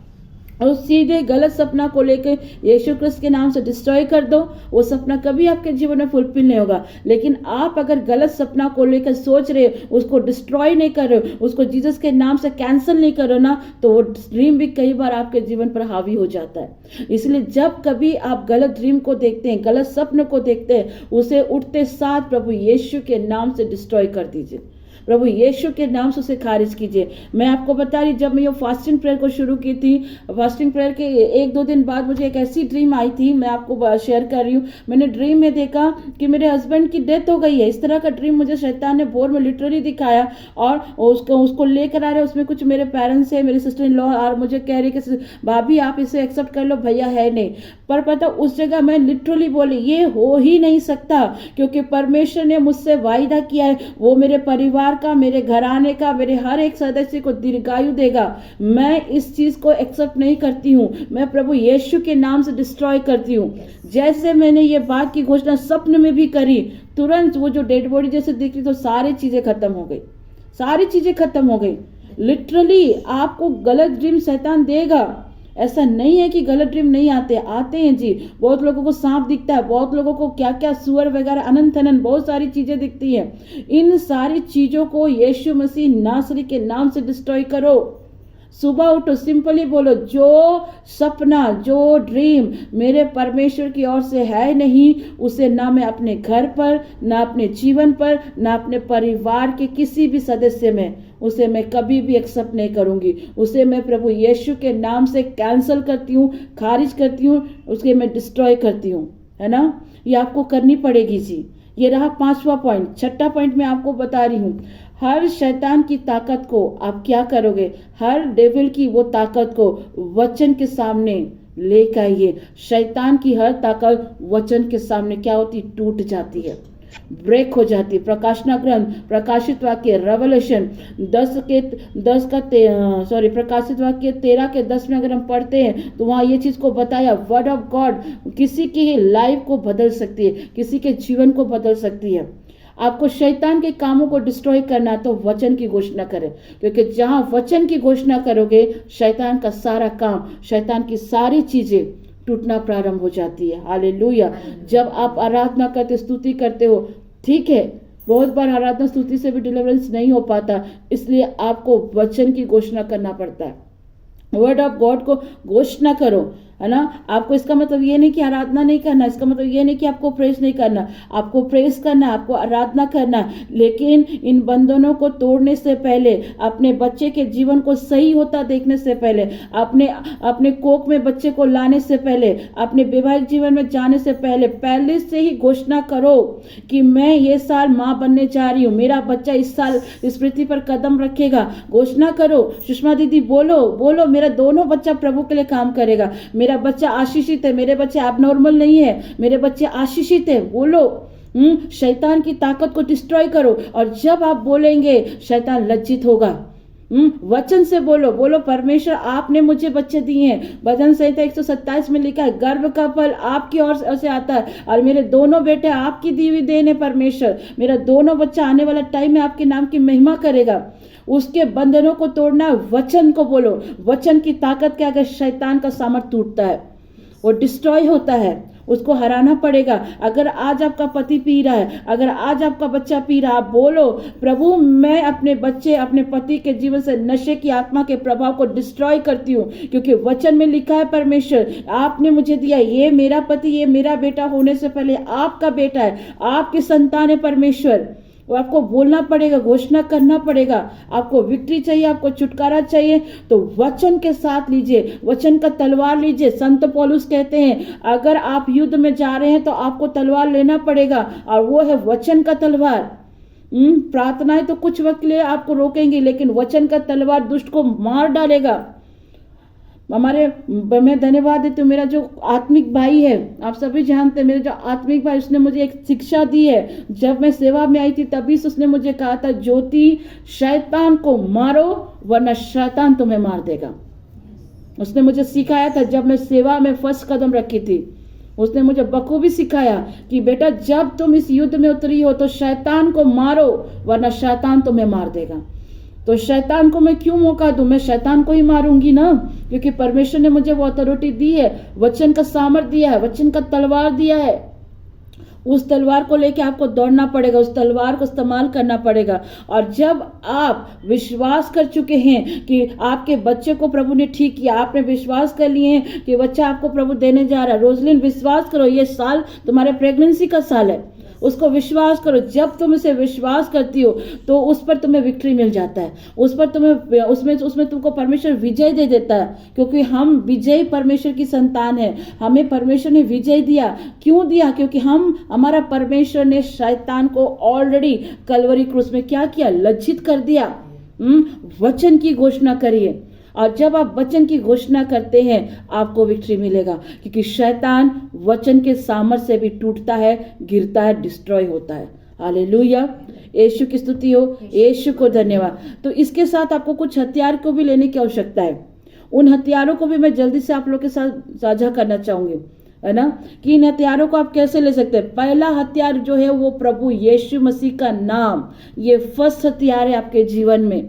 और सीधे गलत सपना को लेकर यीशु क्रिस्त के नाम से डिस्ट्रॉय कर दो, वो सपना कभी आपके जीवन में फुलफिल नहीं होगा। लेकिन आप अगर गलत सपना को लेकर सोच रहे, उसको डिस्ट्रॉय नहीं कर रहे, उसको जीसस के नाम से कैंसिल नहीं करो ना, तो वो ड्रीम भी कई बार आपके जीवन पर हावी हो जाता है। इसलिए जब कभी आप गलत ड्रीम को देखते हैं, गलत सपन को देखते हैं, उसे उठते साथ प्रभु यीशु के नाम से डिस्ट्रॉय कर दीजिए, प्रभु यीशु के नाम से उसे खारिज कीजिए। मैं आपको बता रही, जब मैं ये फास्टिंग प्रेयर को शुरू की थी, फास्टिंग प्रेयर के 1-2 दिन बाद मुझे एक ऐसी ड्रीम आई थी, मैं आपको शेयर कर रही हूँ। मैंने ड्रीम में देखा कि मेरे हस्बैंड की डेथ हो गई है। इस तरह का ड्रीम मुझे शैतान ने भोर में लिटरली दिखाया, और उसको लेकर आ रहे, उसमें कुछ मेरे पेरेंट्स है, मेरी सिस्टर इन लॉ, और मुझे कह रही कि भाभी आप इसे एक्सेप्ट कर लो, भैया है नहीं। पर पता उस जगह मैं लिटरली बोली ये हो ही नहीं सकता, क्योंकि परमेश्वर ने मुझसे वायदा किया है, वो मेरे परिवार का, मेरे घराने का, मेरे हर एक सदस्य को दीर्घायु देगा। मैं इस चीज को एक्सेप्ट नहीं करती हूँ, मैं प्रभु यीशु के नाम से डिस्ट्रॉय करती हूँ। जैसे मैंने ये बात की घोषणा सपन में भी करी, तुरंत वो जो डेड बॉडी जैसे दिखी, तो सारी चीजें खत्म हो गई, सारी चीजें खत्म हो गई। लिटरली आपको गलत ड्रीम शैतान देगा, ऐसा नहीं है कि गलत ड्रीम नहीं आते हैं जी। बहुत लोगों को सांप दिखता है, बहुत लोगों को क्या क्या सुअर वगैरह, अनंत अनंत बहुत सारी चीजें दिखती हैं। इन सारी चीजों को यीशु मसीह नासरी के नाम से डिस्ट्रॉय करो। सुबह उठो, सिंपली बोलो, जो सपना, जो ड्रीम मेरे परमेश्वर की ओर से है नहीं, उसे ना मैं अपने घर पर, ना अपने जीवन पर, ना अपने परिवार के किसी भी सदस्य में, उसे मैं कभी भी एक्सेप्ट नहीं करूंगी। उसे मैं प्रभु यीशु के नाम से कैंसिल करती हूँ, खारिज करती हूँ, उसके मैं डिस्ट्रॉय करती हूँ, है ना। ये आपको करनी पड़ेगी जी। ये रहा 5वां पॉइंट। 6ठा पॉइंट मैं आपको बता रही हूँ, हर शैतान की ताकत को आप क्या करोगे, हर डेविल की वो ताकत को वचन के सामने लेकर आइए। शैतान की हर ताकत वचन के सामने क्या होती, टूट जाती है, ब्रेक हो जाती है। प्रकाशना ग्रंथ, प्रकाशित वाक्य, रेवलेशन प्रकाशित वाक्य 13:10 में अगर हम पढ़ते हैं तो वहां ये चीज को बताया, वर्ड ऑफ गॉड किसी की लाइफ को बदल सकती है, किसी के जीवन को बदल सकती है। आपको शैतान के कामों को डिस्ट्रॉय करना तो वचन की घोषणा करें, क्योंकि जहां वचन की घोषणा करोगे, शैतान का सारा काम, शैतान की सारी चीजें टूटना प्रारंभ हो जाती है। हालेलुया। जब आप आराधना करते, स्तुति करते हो, ठीक है, बहुत बार आराधना स्तुति से भी डिलीवरेंस नहीं हो पाता, इसलिए आपको वचन की घोषणा करना पड़ता है। वर्ड ऑफ गॉड को घोषणा करो, है ना। आपको इसका मतलब ये नहीं कि आराधना नहीं करना, इसका मतलब ये नहीं कि आपको प्रेस नहीं करना, आपको प्रेस करना, आपको आराधना करना, लेकिन इन बंधनों को तोड़ने से पहले, अपने बच्चे के जीवन को सही होता देखने से पहले, अपने कोख में बच्चे को लाने से पहले, अपने वैवाहिक जीवन में जाने से पहले से ही घोषणा करो कि मैं ये साल माँ बनने जा रही हूँ, मेरा बच्चा इस साल इस पृथ्वी पर कदम रखेगा। घोषणा करो। सुषमा दीदी बोलो, मेरा दोनों बच्चा प्रभु के लिए काम करेगा, मेरा बच्चा आशीषित है, मेरे बच्चे एबनॉर्मल नहीं है, मेरे बच्चे आशीषित है। बोलो। शैतान की ताकत को डिस्ट्रॉय करो। और जब आप बोलेंगे, शैतान लज्जित होगा, वचन से बोलो, बोलो परमेश्वर आपने मुझे बच्चे दिए हैं। भजन संहिता 127 में लिखा है, गर्भ का फल आपकी ओर से आता है और मेरे दोनों बेटे आपकी दी हुई देन है परमेश्वर। मेरा दोनों बच्चा आने वाला टाइम में आपके नाम की महिमा करेगा। उसके बंधनों को तोड़ना है, वचन को बोलो। वचन की ताकत के आगे शैतान का सामर्थ टूटता है, वो डिस्ट्रॉय होता है, उसको हराना पड़ेगा। अगर आज आपका पति पी रहा है, अगर आज आपका बच्चा पी रहा है, आप बोलो प्रभु मैं अपने बच्चे, अपने पति के जीवन से नशे की आत्मा के प्रभाव को डिस्ट्रॉय करती हूँ, क्योंकि वचन में लिखा है परमेश्वर आपने मुझे दिया, ये मेरा पति, ये मेरा बेटा होने से पहले आपका बेटा है, आपकी संतान है परमेश्वर। वो आपको बोलना पड़ेगा, घोषणा करना पड़ेगा। आपको विक्ट्री चाहिए, आपको छुटकारा चाहिए तो वचन के साथ लीजिए, वचन का तलवार लीजिए। संत पौलुस कहते हैं अगर आप युद्ध में जा रहे हैं तो आपको तलवार लेना पड़ेगा और वो है वचन का तलवार। प्रार्थनाएं तो कुछ वक्त के लिए आपको रोकेंगी, लेकिन वचन का तलवार दुष्ट को मार डालेगा। मैं धन्यवाद देती हूँ, मेरा जो आत्मिक भाई है, आप सभी जानते हैं, मेरे जो आत्मिक भाई, उसने मुझे एक शिक्षा दी है। जब मैं सेवा में आई थी तभी से उसने मुझे कहा था, ज्योति शैतान को मारो वरना शैतान तुम्हें मार देगा। उसने मुझे सिखाया था जब मैं सेवा में फर्स्ट कदम रखी थी। उसने मुझे बखूबी सिखाया कि बेटा जब तुम इस युद्ध में उतरी हो तो शैतान को मारो वरना शैतान तुम्हें मार देगा। तो शैतान को मैं क्यों मौका दूं? मैं शैतान को ही मारूंगी ना, क्योंकि परमेश्वर ने मुझे वो अथॉरिटी दी है, वचन का सामर्थ दिया है, वचन का तलवार दिया है। उस तलवार को लेके आपको दौड़ना पड़ेगा, उस तलवार को इस्तेमाल करना पड़ेगा। और जब आप विश्वास कर चुके हैं कि आपके बच्चे को प्रभु ने ठीक किया, आपने विश्वास कर लिए हैं कि बच्चा आपको प्रभु देने जा रहा है। रोजलिन विश्वास करो, ये साल तुम्हारे प्रेगनेंसी का साल है, उसको विश्वास करो। जब तुम इसे विश्वास करती हो तो उस पर तुम्हें विक्ट्री मिल जाता है, उस पर तुम्हें उसमें तुमको परमेश्वर विजय दे देता है, क्योंकि हम विजयी परमेश्वर की संतान है। हमें परमेश्वर ने विजय दिया। क्यों दिया? क्योंकि हमारा परमेश्वर ने शैतान को ऑलरेडी कलवरी क्रूस में क्या किया? लज्जित कर दिया। वचन की घोषणा करिए, और जब आप वचन की घोषणा करते हैं आपको विक्ट्री मिलेगा, क्योंकि शैतान वचन के सामर्थ्य से भी टूटता है, गिरता है, डिस्ट्रॉय होता है। हालेलुया, यीशु की स्तुति हो, यीशु को धन्यवाद। तो इसके साथ आपको कुछ हथियार को भी लेने की आवश्यकता है। उन हथियारों को भी मैं जल्दी से आप लोग के साथ साझा करना चाहूंगी, है ना, कि इन हथियारों को आप कैसे ले सकते हैं। पहला हथियार जो है वो प्रभु यीशु मसीह का नाम, ये फर्स्ट हथियार है आपके जीवन में।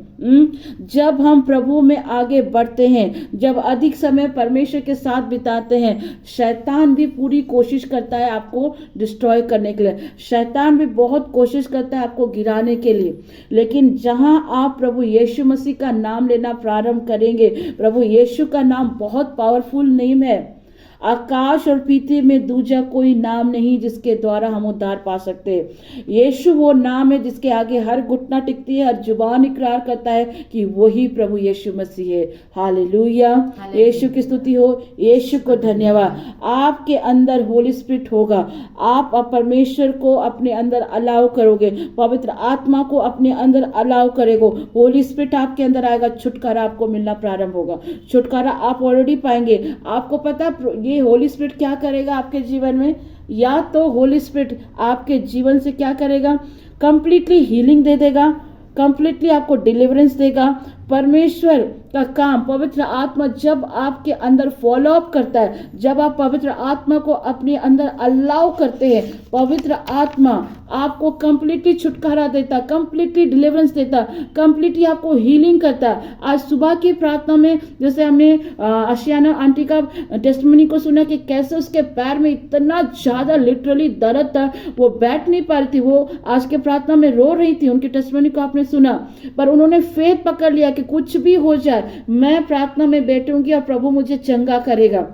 जब हम प्रभु में आगे बढ़ते हैं, जब अधिक समय परमेश्वर के साथ बिताते हैं, शैतान भी पूरी कोशिश करता है आपको डिस्ट्रॉय करने के लिए, शैतान भी बहुत कोशिश करता है आपको गिराने के लिए। लेकिन जहां आप प्रभु यीशु मसीह का नाम लेना प्रारंभ करेंगे, प्रभु यीशु का नाम बहुत पावरफुल नेम है। आकाश और पृथ्वी में दूजा कोई नाम नहीं जिसके द्वारा हम उद्धार पा सकते हैं। यीशु वो नाम है जिसके आगे हर घुटना टिकती है, हर जुबान इकरार करता है कि वही प्रभु यीशु मसीह है। हालेलुया, यीशु की स्तुति हो, यीशु को धन्यवाद। आपके अंदर होली स्पिरिट होगा, आप परमेश्वर को अपने अंदर अलाउ करोगे, पवित्र आत्मा को अपने अंदर अलाउ करेगो, होली स्पिरिट आपके अंदर आएगा, छुटकारा आपको मिलना प्रारंभ होगा। छुटकारा आप ऑलरेडी पाएंगे। आपको पता है ये होली स्पिरिट क्या करेगा आपके जीवन में? या तो होली स्पिरिट आपके जीवन से क्या करेगा? कंप्लीटली हीलिंग दे देगा, कंप्लीटली आपको डिलीवरेंस देगा। परमेश्वर का काम, पवित्र आत्मा जब आपके अंदर फॉलो अप करता है, जब आप पवित्र आत्मा को अपने अंदर अलाउ करते हैं, पवित्र आत्मा आपको कंप्लीटली छुटकारा देता, कंप्लीटली डिलीवरेंस देता, कंप्लीटली आपको हीलिंग करता। आज सुबह की प्रार्थना में जैसे हमने आशियाना आंटी का टेस्टिमनी को सुना कि कैसे उसके पैर में इतना ज्यादा लिटरली दर्द था, वो बैठ नहीं पा रही थी, वो आज के प्रार्थना में रो रही थी। उनकी टेस्टिमनी को आपने सुना, पर उन्होंने फेथ पकड़ लिया कि कुछ भी हो जाए मैं प्रार्थना में बैठूंगी और प्रभु मुझे चंगा करेगा।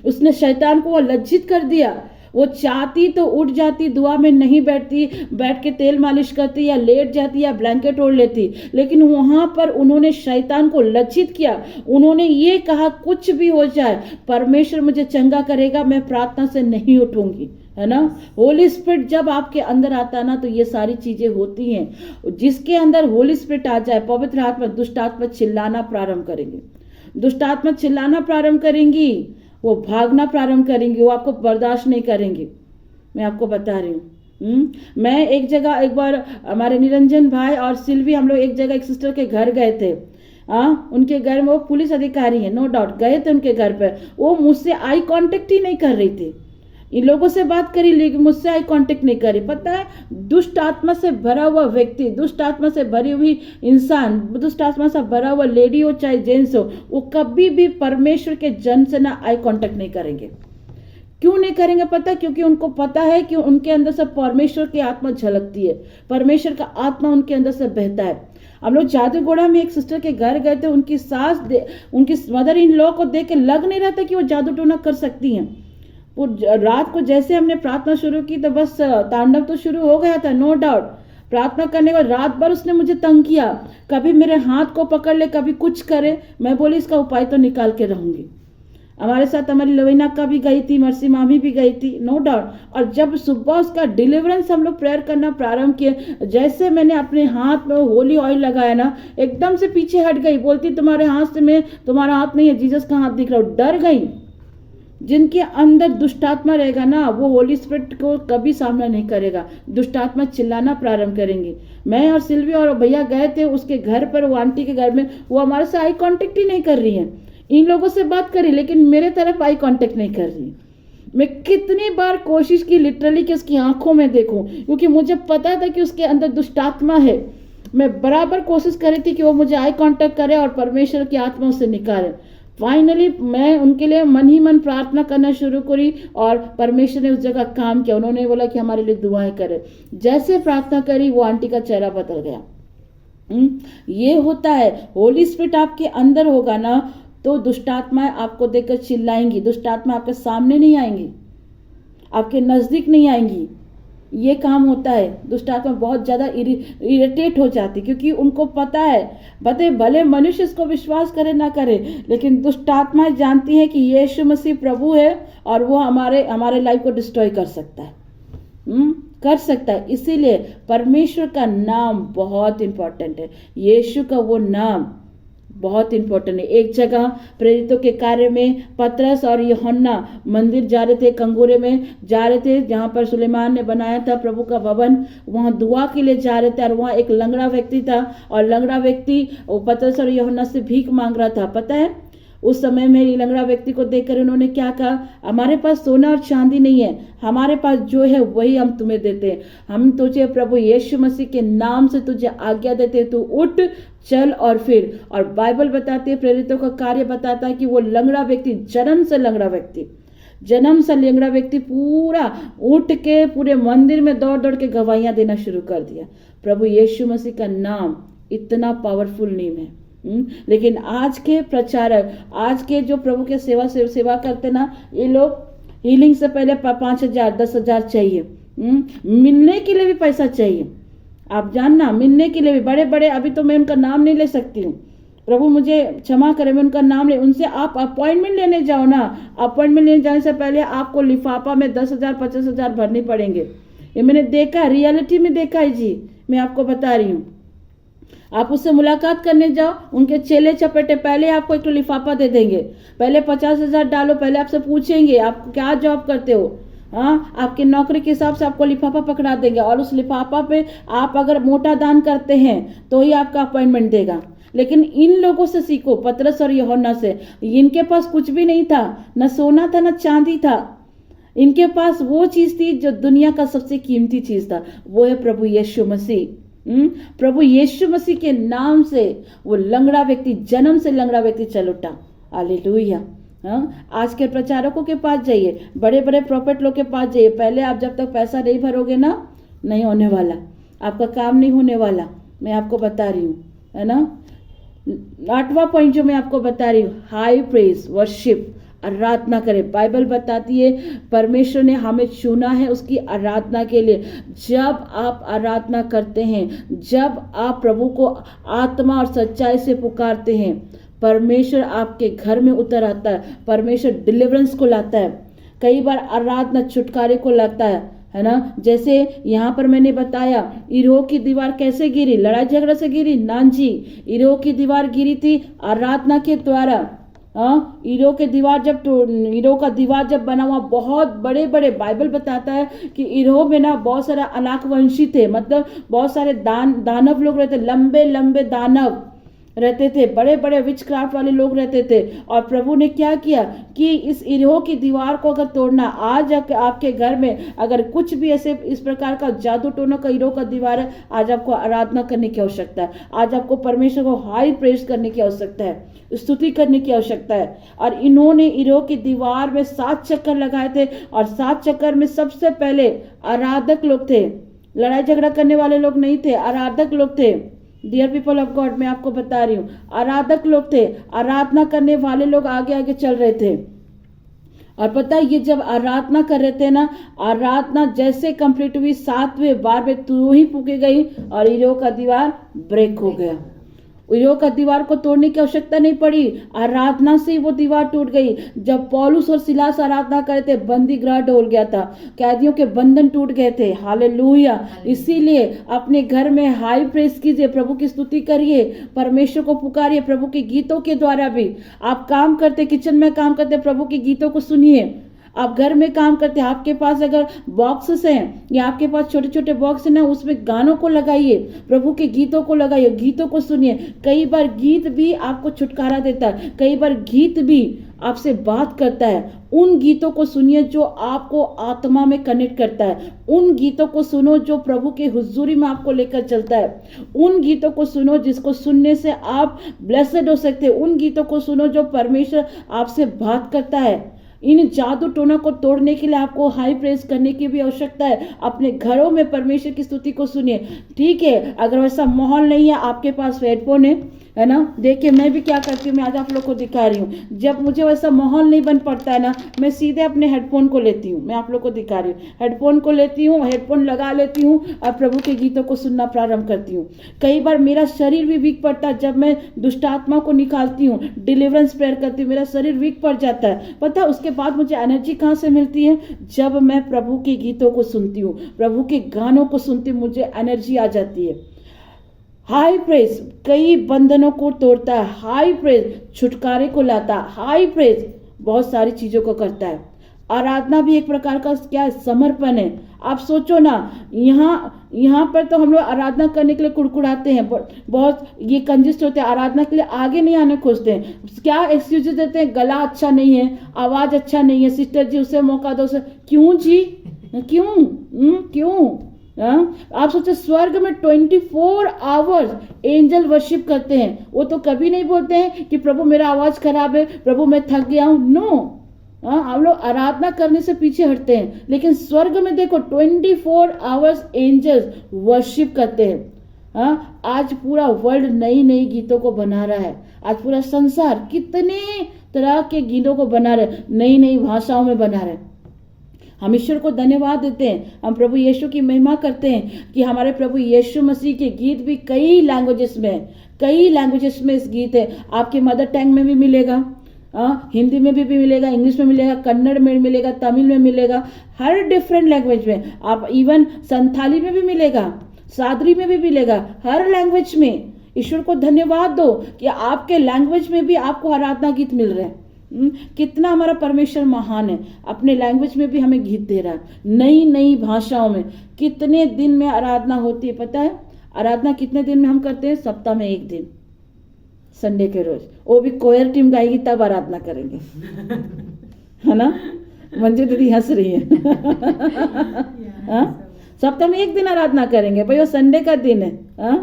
उसने शैतान को वो लज्जित कर दिया। वो चाहती तो उठ जाती, दुआ में नहीं बैठती, बैठ के तेल मालिश करती या लेट जाती या ब्लैंकेट ओढ़ लेती, लेकिन वहां पर उन्होंने शैतान को लज्जित किया। उन्होंने ये कहा कुछ भी हो जाए परमेश्वर मुझे चंगा करेगा, मैं प्रार्थना से नहीं उठूंगी, है ना। होली स्पिरिट जब आपके अंदर आता है ना तो ये सारी चीजें होती हैं। जिसके अंदर होली स्पिरिट आ जाए, पवित्र आत्मा, दुष्ट आत्मा चिल्लाना प्रारंभ करेंगे, दुष्ट आत्मा चिल्लाना प्रारंभ करेंगी, वो भागना प्रारंभ करेंगी, वो आपको बर्दाश्त नहीं करेंगे। मैं आपको बता रही हूँ मैं एक जगह एक बार हमारे निरंजन भाई और सिल्वी हम लोग एक जगह एक सिस्टर के घर गए थे। उनके घर में वो पुलिस अधिकारी है, नो डाउट, गए थे उनके घर पर। वो मुझसे आई कांटेक्ट ही नहीं कर रही थी। इन लोगों से बात करी लेकिन मुझसे आई कांटेक्ट नहीं करी। पता है, दुष्ट आत्मा से भरा हुआ व्यक्ति, दुष्ट आत्मा से भरी हुई इंसान, दुष्ट आत्मा से भरा हुआ लेडी हो चाहे जेंट्स हो, वो कभी भी परमेश्वर के जन से ना आई कांटेक्ट नहीं करेंगे। क्यों नहीं करेंगे पता? क्योंकि उनको पता है कि उनके अंदर से परमेश्वर की आत्मा झलकती है, परमेश्वर का आत्मा उनके अंदर से बहता है। हम लोग जादूगोड़ा में एक सिस्टर के घर गए थे। उनकी उनकी मदर इन लॉ को देख के लग नहीं रहा था कि वो जादू टोना कर सकती हैं। वो रात को जैसे हमने प्रार्थना शुरू की तो बस तांडव तो शुरू हो गया था, नो डाउट। प्रार्थना करने के बाद रात भर उसने मुझे तंग किया, कभी मेरे हाथ को पकड़ ले, कभी कुछ करे। मैं बोली इसका उपाय तो निकाल के रहूंगी। हमारे साथ हमारी लवीना का भी गई थी, मर्सी मामी भी गई थी, नो डाउट। और जब सुबह उसका डिलीवरेंस हम लोग प्रेयर करना प्रारंभ किए, जैसे मैंने अपने हाथ में होली ऑयल लगाया ना, एकदम से पीछे हट गई। बोलती तुम्हारे हाथ से मैं, तुम्हारा हाथ नहीं है, जीसस का हाथ दिख रहा हो। डर गई। जिनके अंदर दुष्टात्मा रहेगा ना, वो होली स्पिरिट को कभी सामना नहीं करेगा। दुष्टात्मा चिल्लाना प्रारंभ करेंगे। मैं और सिल्वी और भैया गए थे उसके घर पर, वो आंटी के घर में। वो हमारे से आई कांटेक्ट ही नहीं कर रही है। इन लोगों से बात करी लेकिन मेरे तरफ आई कांटेक्ट नहीं कर रही। मैं कितनी बार कोशिश की लिटरली कि उसकी आंखों में देखूं, क्योंकि मुझे पता था कि उसके अंदर दुष्टात्मा है। मैं बराबर कोशिश कर रही थी कि वो मुझे आई कांटेक्ट करे और परमेश्वर की आत्मा उसे निकाले। फाइनली मैं उनके लिए मन ही मन प्रार्थना करना शुरू करी और परमेश्वर ने उस जगह काम किया। उन्होंने बोला कि हमारे लिए दुआएं करें। जैसे प्रार्थना करी वो आंटी का चेहरा बदल गया। ये होता है, होली स्पिरिट आपके अंदर होगा ना तो दुष्टात्माएं आपको देखकर चिल्लाएंगी। दुष्टात्मा आपके सामने नहीं आएंगी, आपके नजदीक नहीं आएंगी। ये काम होता है। दुष्टात्मा बहुत ज्यादा इरिटेट हो जाती, क्योंकि उनको पता है भले मनुष्य इसको विश्वास करे ना करे, लेकिन दुष्टात्माएं जानती हैं कि यीशु मसीह प्रभु है और वो हमारे लाइफ को डिस्ट्रॉय कर सकता है, कर सकता है। इसीलिए परमेश्वर का नाम बहुत इंपॉर्टेंट है। यीशु का वो नाम बहुत इंपॉर्टेंट है। एक जगह प्रेरितों के कार्य में पतरस और यूहन्ना मंदिर जा रहे थे, कंगोरे में जा रहे थे, जहां पर सुलेमान ने बनाया था प्रभु का भवन। वहां दुआ के लिए जा रहे थे और वहां एक लंगड़ा व्यक्ति था और लंगड़ा व्यक्ति पतरस और यूहन्ना से भीख मांग रहा था। पता है, उस समय में लंगड़ा व्यक्ति को देखकर उन्होंने क्या कहा? हमारे पास सोना और चांदी नहीं है, हमारे पास जो है वही हम तुम्हें देते हैं। हम तुझे प्रभु यीशु मसीह के नाम से तुझे आज्ञा देते हैं, तू उठ चल और फिर। और बाइबल बताती है, प्रेरितों का कार्य बताता है कि वो लंगड़ा व्यक्ति, जन्म से लंगड़ा व्यक्ति पूरा उठ के पूरे मंदिर में दौड़ दौड़ के गवाहियां देना शुरू कर दिया। प्रभु यीशु मसीह का नाम इतना पावरफुल नेम है। लेकिन आज के प्रचारक, आज के जो प्रभु के सेवा करते ना, ये लोग हीलिंग से पहले 5,000 10,000 चाहिए, मिलने के लिए भी पैसा चाहिए। आप जानना, मिलने के लिए भी बड़े बड़े, अभी तो मैं उनका नाम नहीं ले सकती हूँ, प्रभु मुझे क्षमा करे, मैं उनका नाम ले। उनसे आप अपॉइंटमेंट लेने जाओ ना, अपॉइंटमेंट लेने जाने से पहले आपको लिफाफा में 10,000 50,000 भरने पड़ेंगे। ये मैंने देखा, रियलिटी में देखा है जी, मैं आपको बता रही हूँ। आप उससे मुलाकात करने जाओ, उनके चेले चपेटे पहले आपको एक लिफाफा दे देंगे। पहले 50,000 डालो, पहले आपसे पूछेंगे आप क्या जॉब करते हो, आपके नौकरी के हिसाब से आपको लिफाफा पकड़ा देंगे और उस लिफाफा पे आप अगर मोटा दान करते हैं तो ही आपका अपॉइंटमेंट देगा। लेकिन इन लोगों से सीखो, पतरस और यूहन्ना से। इनके पास कुछ भी नहीं था, न सोना था न चांदी था। इनके पास वो चीज थी जो दुनिया का सबसे कीमती चीज था, वो है प्रभु यीशु मसीह। प्रभु यीशु मसीह के नाम से वो लंगड़ा व्यक्ति, जन्म से लंगड़ा व्यक्ति चल उठा। हालेलुया। आज के प्रचारकों के पास जाइए, बड़े बड़े प्रॉफिट लोग के पास जाइए, पहले आप जब तक पैसा नहीं भरोगे ना, नहीं होने वाला, आपका काम नहीं होने वाला। मैं आपको बता रही हूँ, है ना। 8वां पॉइंट जो मैं आपको बता रही हूँ, हाई प्रेज, वर्शिप, आराधना करें। बाइबल बताती है परमेश्वर ने हमें चुना है उसकी आराधना के लिए। जब आप आराधना करते हैं, जब आप प्रभु को आत्मा और सच्चाई से पुकारते हैं, परमेश्वर आपके घर में उतर आता है। परमेश्वर डिलीवरेंस को लाता है। कई बार आराधना छुटकारे को लाता है ना। जैसे यहाँ पर मैंने बताया, इरोह की दीवार कैसे गिरी? लड़ाई झगड़ा से गिरी? ना जी, इरोह की दीवार गिरी थी आराधना के द्वारा। हाँ, ईरो का दीवार जब बना हुआ, बहुत बड़े बड़े, बाइबल बताता है कि ईरो में ना बहुत सारे अनाकवंशी थे, मतलब बहुत सारे दानव लोग रहते, लंबे लंबे दानव रहते थे, बड़े बड़े विच क्राफ्ट वाले लोग रहते थे। और प्रभु ने क्या किया कि इस इरोह की दीवार को अगर तोड़ना, आज आपके घर में अगर कुछ भी ऐसे इस प्रकार का जादू टोना का इरोह का दीवार है, आज आपको आराधना करने की आवश्यकता है। आज आपको परमेश्वर को हाई प्रेज करने की आवश्यकता है, स्तुति करने की आवश्यकता है। और इन्होंने इरोह की दीवार में 7 चक्कर लगाए थे, और 7 चक्कर में सबसे पहले आराधक लोग थे, लड़ाई झगड़ा करने वाले लोग नहीं थे, आराधक लोग थे। डियर पीपल ऑफ गॉड, मैं आपको बता रही हूँ, आराधक लोग थे, आराधना करने वाले लोग आगे आगे चल रहे थे। और पता है, ये जब आराधना कर रहे थे ना, आराधना जैसे कंप्लीट हुई, 7वें बार में तू ही फूकी गई और इरोह का दीवार ब्रेक हो गया। इरोह का दीवार को तोड़ने की आवश्यकता नहीं पड़ी, आराधना से ही वो दीवार टूट गई। जब पौलुस और सिलास आराधना करे थे, बंदी गृह डोल गया था, कैदियों के बंधन टूट गए थे। हालेलुया। इसीलिए अपने घर में हाई प्रेस कीजिए, प्रभु की स्तुति करिए, परमेश्वर को पुकारिए, प्रभु के गीतों के द्वारा भी। आप काम करते, किचन में काम करते, प्रभु के गीतों को सुनिए। आप घर में काम करते हैं, आपके पास अगर बॉक्सेस हैं या आपके पास छोटे छोटे बॉक्स है ना, उसमें गानों को लगाइए, प्रभु के गीतों को लगाइए, गीतों को सुनिए। कई बार गीत भी आपको छुटकारा देता है, कई बार गीत भी आपसे बात करता है। उन गीतों को सुनिए जो आपको आत्मा में कनेक्ट करता है। उन गीतों को सुनो जो प्रभु के हुजूरी में आपको लेकर चलता है। उन गीतों को सुनो जिसको सुनने से आप ब्लेसेड हो सकते हैं। उन गीतों को सुनो जो परमेश्वर आपसे बात करता है। इन जादू टोना को तोड़ने के लिए आपको हाई प्रेस करने की भी आवश्यकता है। अपने घरों में परमेश्वर की स्तुति को सुनिए, ठीक है। अगर वैसा माहौल नहीं है, आपके पास हेडफोन है ना, देखिए मैं भी क्या करती हूँ, मैं आज आप लोग को दिखा रही हूँ। जब मुझे वैसा माहौल नहीं बन पड़ता है ना, मैं सीधे अपने हेडफोन को लेती हूँ, मैं आप लोग को दिखा रही हूँ, हेडफोन को लेती हूँ, हेडफोन लगा लेती हूँ और प्रभु के गीतों को सुनना प्रारंभ करती हूँ। कई बार मेरा शरीर भी वीक पड़ता है, जब मैं दुष्ट आत्मा को निकालती हूँ, डिलीवरेंस प्रेयर करती हूँ, मेरा शरीर वीक पड़ जाता है। पता है उसके बाद मुझे एनर्जी कहाँ से मिलती है? जब मैं प्रभु के गीतों को सुनती हूँ, प्रभु के गानों को सुनती हूँ, मुझे एनर्जी आ जाती है। हाई प्रेज कई बंधनों को तोड़ता है, हाई प्रेज छुटकारे को लाता है, हाई प्रेज बहुत सारी चीजों को करता है। आराधना भी एक प्रकार का क्या है? समर्पण है। आप सोचो ना, यहाँ पर तो हम लोग आराधना करने के लिए कुड़कुड़ाते हैं, बहुत ये कंजस्ट होते हैं, आराधना के लिए आगे नहीं आने खोजते हैं। क्या एक्सक्यूज देते हैं? गला अच्छा नहीं है, आवाज अच्छा नहीं है, सिस्टर जी उसे मौका दो। क्यों जी? क्यों? आप सोचे स्वर्ग में 24 आवर्स एंजल वर्शिप करते हैं, वो तो कभी नहीं बोलते हैं कि प्रभु मेरा आवाज खराब है, प्रभु मैं थक गया हूं। नो, हम लोग आराधना करने से पीछे हटते हैं, लेकिन स्वर्ग में देखो 24 आवर्स एंजल्स वर्शिप करते हैं। आज पूरा वर्ल्ड नई नई गीतों को बना रहा है। आज पूरा संसार कितने तरह के गीतों को बना रहे, नई नई भाषाओं में बना रहे। हम ईश्वर को धन्यवाद देते हैं, हम प्रभु यीशु की महिमा करते हैं कि हमारे प्रभु यीशु मसीह के गीत भी कई लैंग्वेजेस में, कई लैंग्वेजेस में इस गीत है। आपके मदर टंग में भी मिलेगा, हिंदी में भी मिलेगा, इंग्लिश में मिलेगा, कन्नड़ में मिलेगा, तमिल में मिलेगा, हर डिफरेंट लैंग्वेज में। आप इवन संथाली में भी मिलेगा, सादरी में भी मिलेगा, हर लैंग्वेज में। ईश्वर को धन्यवाद दो कि आपके लैंग्वेज में भी आपको आराधना गीत मिल रहे हैं। कितना हमारा परमेश्वर महान है, अपने लैंग्वेज में भी हमें गीत दे रहा है, नई नई भाषाओं में। कितने दिन में आराधना होती है पता है? आराधना कितने दिन में हम करते हैं? सप्ताह में 1 दिन, संडे के रोज, वो भी कोयर टीम गाएगी तब आराधना करेंगे, है ना? मंजू दीदी हंस रही है। सप्ताह में 1 दिन आराधना करेंगे भाई, वो संडे का दिन है।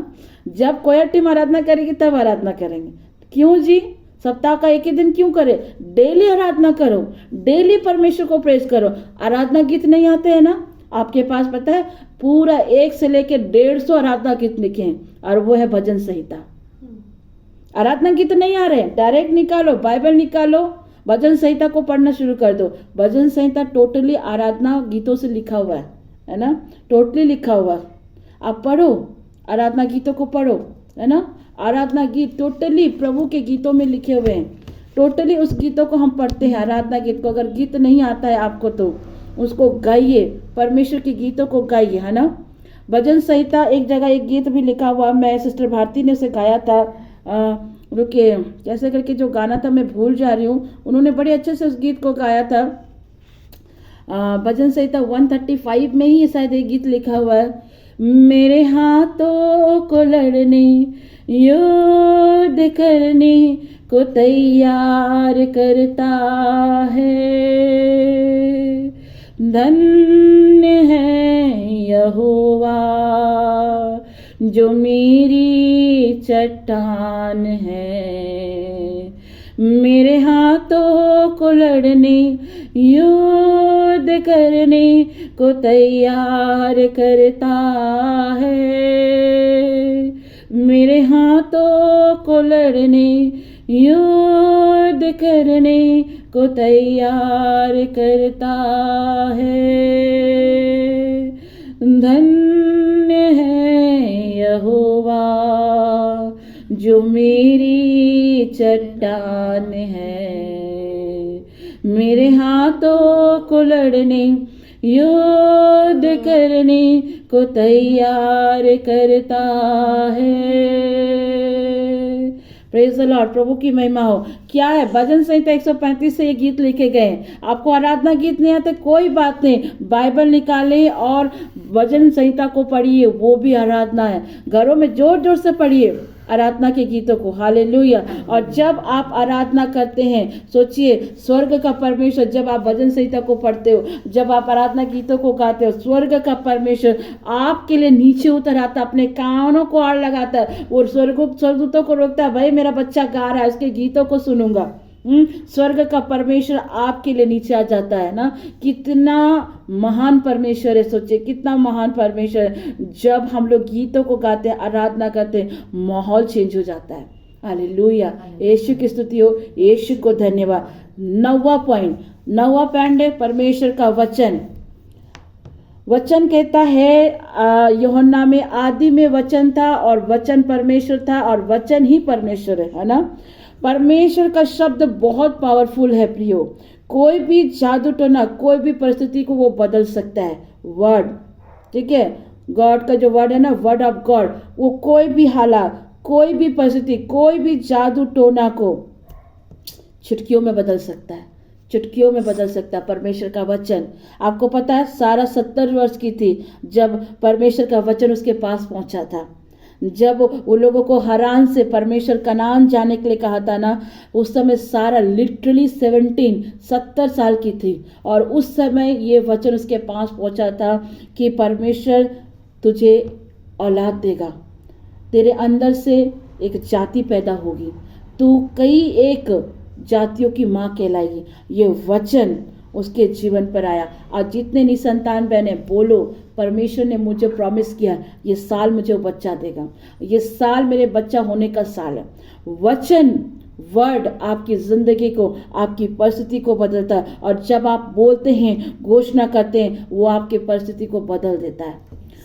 जब कोयर टीम आराधना करेगी तब आराधना करेंगे। क्यों जी? सप्ताह का 1 ही दिन क्यों करे? डेली आराधना करो, डेली परमेश्वर को प्रेज करो। आराधना गीत नहीं आते हैं ना आपके पास? पता है पूरा 1 से लेकर 150 आराधना गीत लिखे हैं, और वो है भजन संहिता। आराधना गीत नहीं आ रहे, डायरेक्ट निकालो, बाइबल निकालो, भजन संहिता को पढ़ना शुरू कर दो। भजन संहिता टोटली आराधना गीतों से लिखा हुआ है ना? टोटली लिखा हुआ। आप पढ़ो, आराधना गीतों को पढ़ो, है ना? आराधना गीत टोटली प्रभु के गीतों में लिखे हुए हैं। टोटली उस गीतों को हम पढ़ते हैं, आराधना गीत को। अगर गीत नहीं आता है आपको तो उसको गाइए, परमेश्वर के गीतों को गाइए, है ना? भजन संहिता एक जगह एक गीत भी लिखा हुआ, मैं सिस्टर भारती ने उसे गाया था। रुकिए, कैसे करके जो गाना था मैं भूल जा रही हूँ, उन्होंने बड़े अच्छे से उस गीत को गाया था। भजन संहिता 135 में ही शायद एक गीत लिखा हुआ है, मेरे हाथों को लड़ने युद्ध करने को तैयार करता है, धन्य है यहोवा जो मेरी चट्टान है, मेरे हाथों को लड़ने युद्ध करने को तैयार करता है, मेरे हाथों को लड़ने युद्ध करने को तैयार करता है, धन्य है यहोवा जो मेरी चट्टान है, मेरे हाथों को लड़ने युद्ध करने को तैयार करता है। प्रेज द लॉर्ड, प्रभु की महिमा हो। क्या है, भजन संहिता 135 से ये गीत लिखे गए हैं। आपको आराधना गीत नहीं आते, कोई बात नहीं, बाइबल निकाले और भजन संहिता को पढ़िए, वो भी आराधना है। घरों में जोर जोर से पढ़िए आराधना के गीतों को, हालेलुया। और जब आप आराधना करते हैं, सोचिए स्वर्ग का परमेश्वर, जब आप भजन संहिता को पढ़ते हो, जब आप आराधना गीतों को गाते हो, स्वर्ग का परमेश्वर आपके लिए नीचे उतर आता, अपने कानों को आड़ लगाता है, और स्वर्गदूतों को रोकता है, भाई मेरा बच्चा गा रहा है, उसके गीतों को सुनूंगा। स्वर्ग का परमेश्वर आपके लिए नीचे आ जाता है ना। कितना महान परमेश्वर है, सोचिए कितना महान परमेश्वर है। जब हम लोग गीतों को गाते हैं, आराधना करते हैं, माहौल चेंज हो जाता है। हालेलुया, यीशु की स्तुति हो, यीशु को धन्यवाद। 9वां पॉइंट है परमेश्वर का वचन। वचन कहता है यूहन्ना में, आदि में वचन था और वचन परमेश्वर था और वचन ही परमेश्वर है ना। परमेश्वर का शब्द बहुत पावरफुल है प्रियो। कोई भी जादू टोना, कोई भी परिस्थिति को वो बदल सकता है। वर्ड, ठीक है, गॉड का जो वर्ड है ना, वर्ड ऑफ गॉड, वो कोई भी हालात, कोई भी परिस्थिति, कोई भी जादू टोना को चुटकियों में बदल सकता है, चुटकियों में बदल सकता है परमेश्वर का वचन। आपको पता है सारा 70 वर्ष की थी जब परमेश्वर का वचन उसके पास पहुंचा था। जब वो लोगों को हरान से कनान जाने के लिए कहा था ना, उस समय सारा लिटरली 70 साल की थी, और उस समय ये वचन उसके पास पहुंचा था कि परमेश्वर तुझे औलाद देगा, तेरे अंदर से एक जाति पैदा होगी, तू कई एक जातियों की माँ कहलाएगी। ये वचन उसके जीवन पर आया। आज जितने निसंतान बहने बोलो, परमेश्वर ने मुझे प्रॉमिस किया ये साल मुझे बच्चा देगा, ये साल मेरे बच्चा होने का साल है। वचन, वर्ड आपकी जिंदगी को, आपकी परिस्थिति को बदलता है, और जब आप बोलते हैं, घोषणा करते हैं, वो आपकी परिस्थिति को बदल देता है,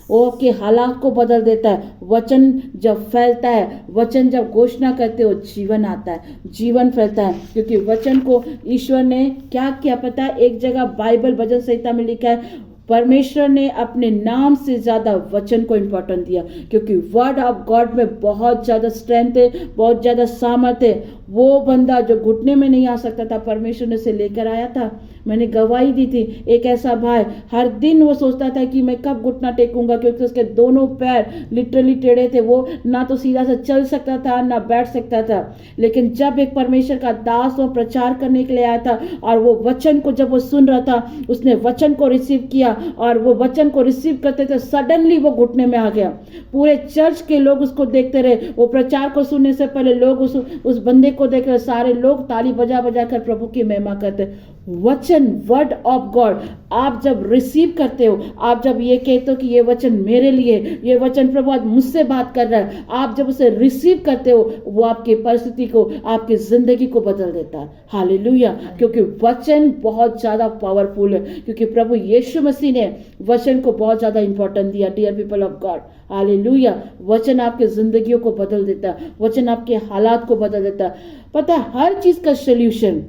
वो आपके हालात को बदल देता है। वचन जब फैलता है, वचन जब घोषणा करते हो, जीवन आता है, जीवन फैलता है। क्योंकि वचन को ईश्वर ने क्या किया पता है, एक जगह बाइबल भजन संहिता में लिखा है, परमेश्वर ने अपने नाम से ज्यादा वचन को इम्पोर्टेंट दिया, क्योंकि वर्ड ऑफ गॉड में बहुत ज्यादा स्ट्रेंथ है, बहुत ज्यादा सामर्थ है। वो बंदा जो घुटने में नहीं आ सकता था, परमेश्वर ने उसे लेकर आया था। मैंने गवाही दी थी, एक ऐसा भाई हर दिन वो सोचता था कि मैं कब घुटना टेकूंगा, क्योंकि उसके दोनों पैर लिटरली टेढ़े थे, वो ना तो सीधा से चल सकता था ना बैठ सकता था। लेकिन जब एक परमेश्वर का दास वो प्रचार करने के लिए आया था, और वो वचन को जब वो सुन रहा था, उसने वचन को रिसीव किया, और वो वचन को रिसीव करते थे, सडनली वो घुटने में आ गया। पूरे चर्च के लोग उसको देखते रहे। वो प्रचार को सुनने से पहले लोग उस बंदे को देख रहे, सारे लोग ताली बजा बजा कर प्रभु की महिमा करते। वचन, वर्ड ऑफ गॉड, आप जब रिसीव करते हो, आप जब ये कहते हो कि ये वचन मेरे लिए, ये वचन प्रभु आज मुझसे बात कर रहा है, आप जब उसे रिसीव करते हो, वो आपकी परिस्थिति को, आपकी जिंदगी को बदल देता है। हालेलुया, क्योंकि वचन बहुत ज्यादा पावरफुल है, क्योंकि प्रभु यीशु मसीह ने वचन को बहुत ज्यादा इंपॉर्टेंट दिया। Dear people of God, hallelujah, वचन आपके जिंदगियों को बदल देता है, वचन आपके हालात को बदल देता है। पता है हर चीज का सोल्यूशन,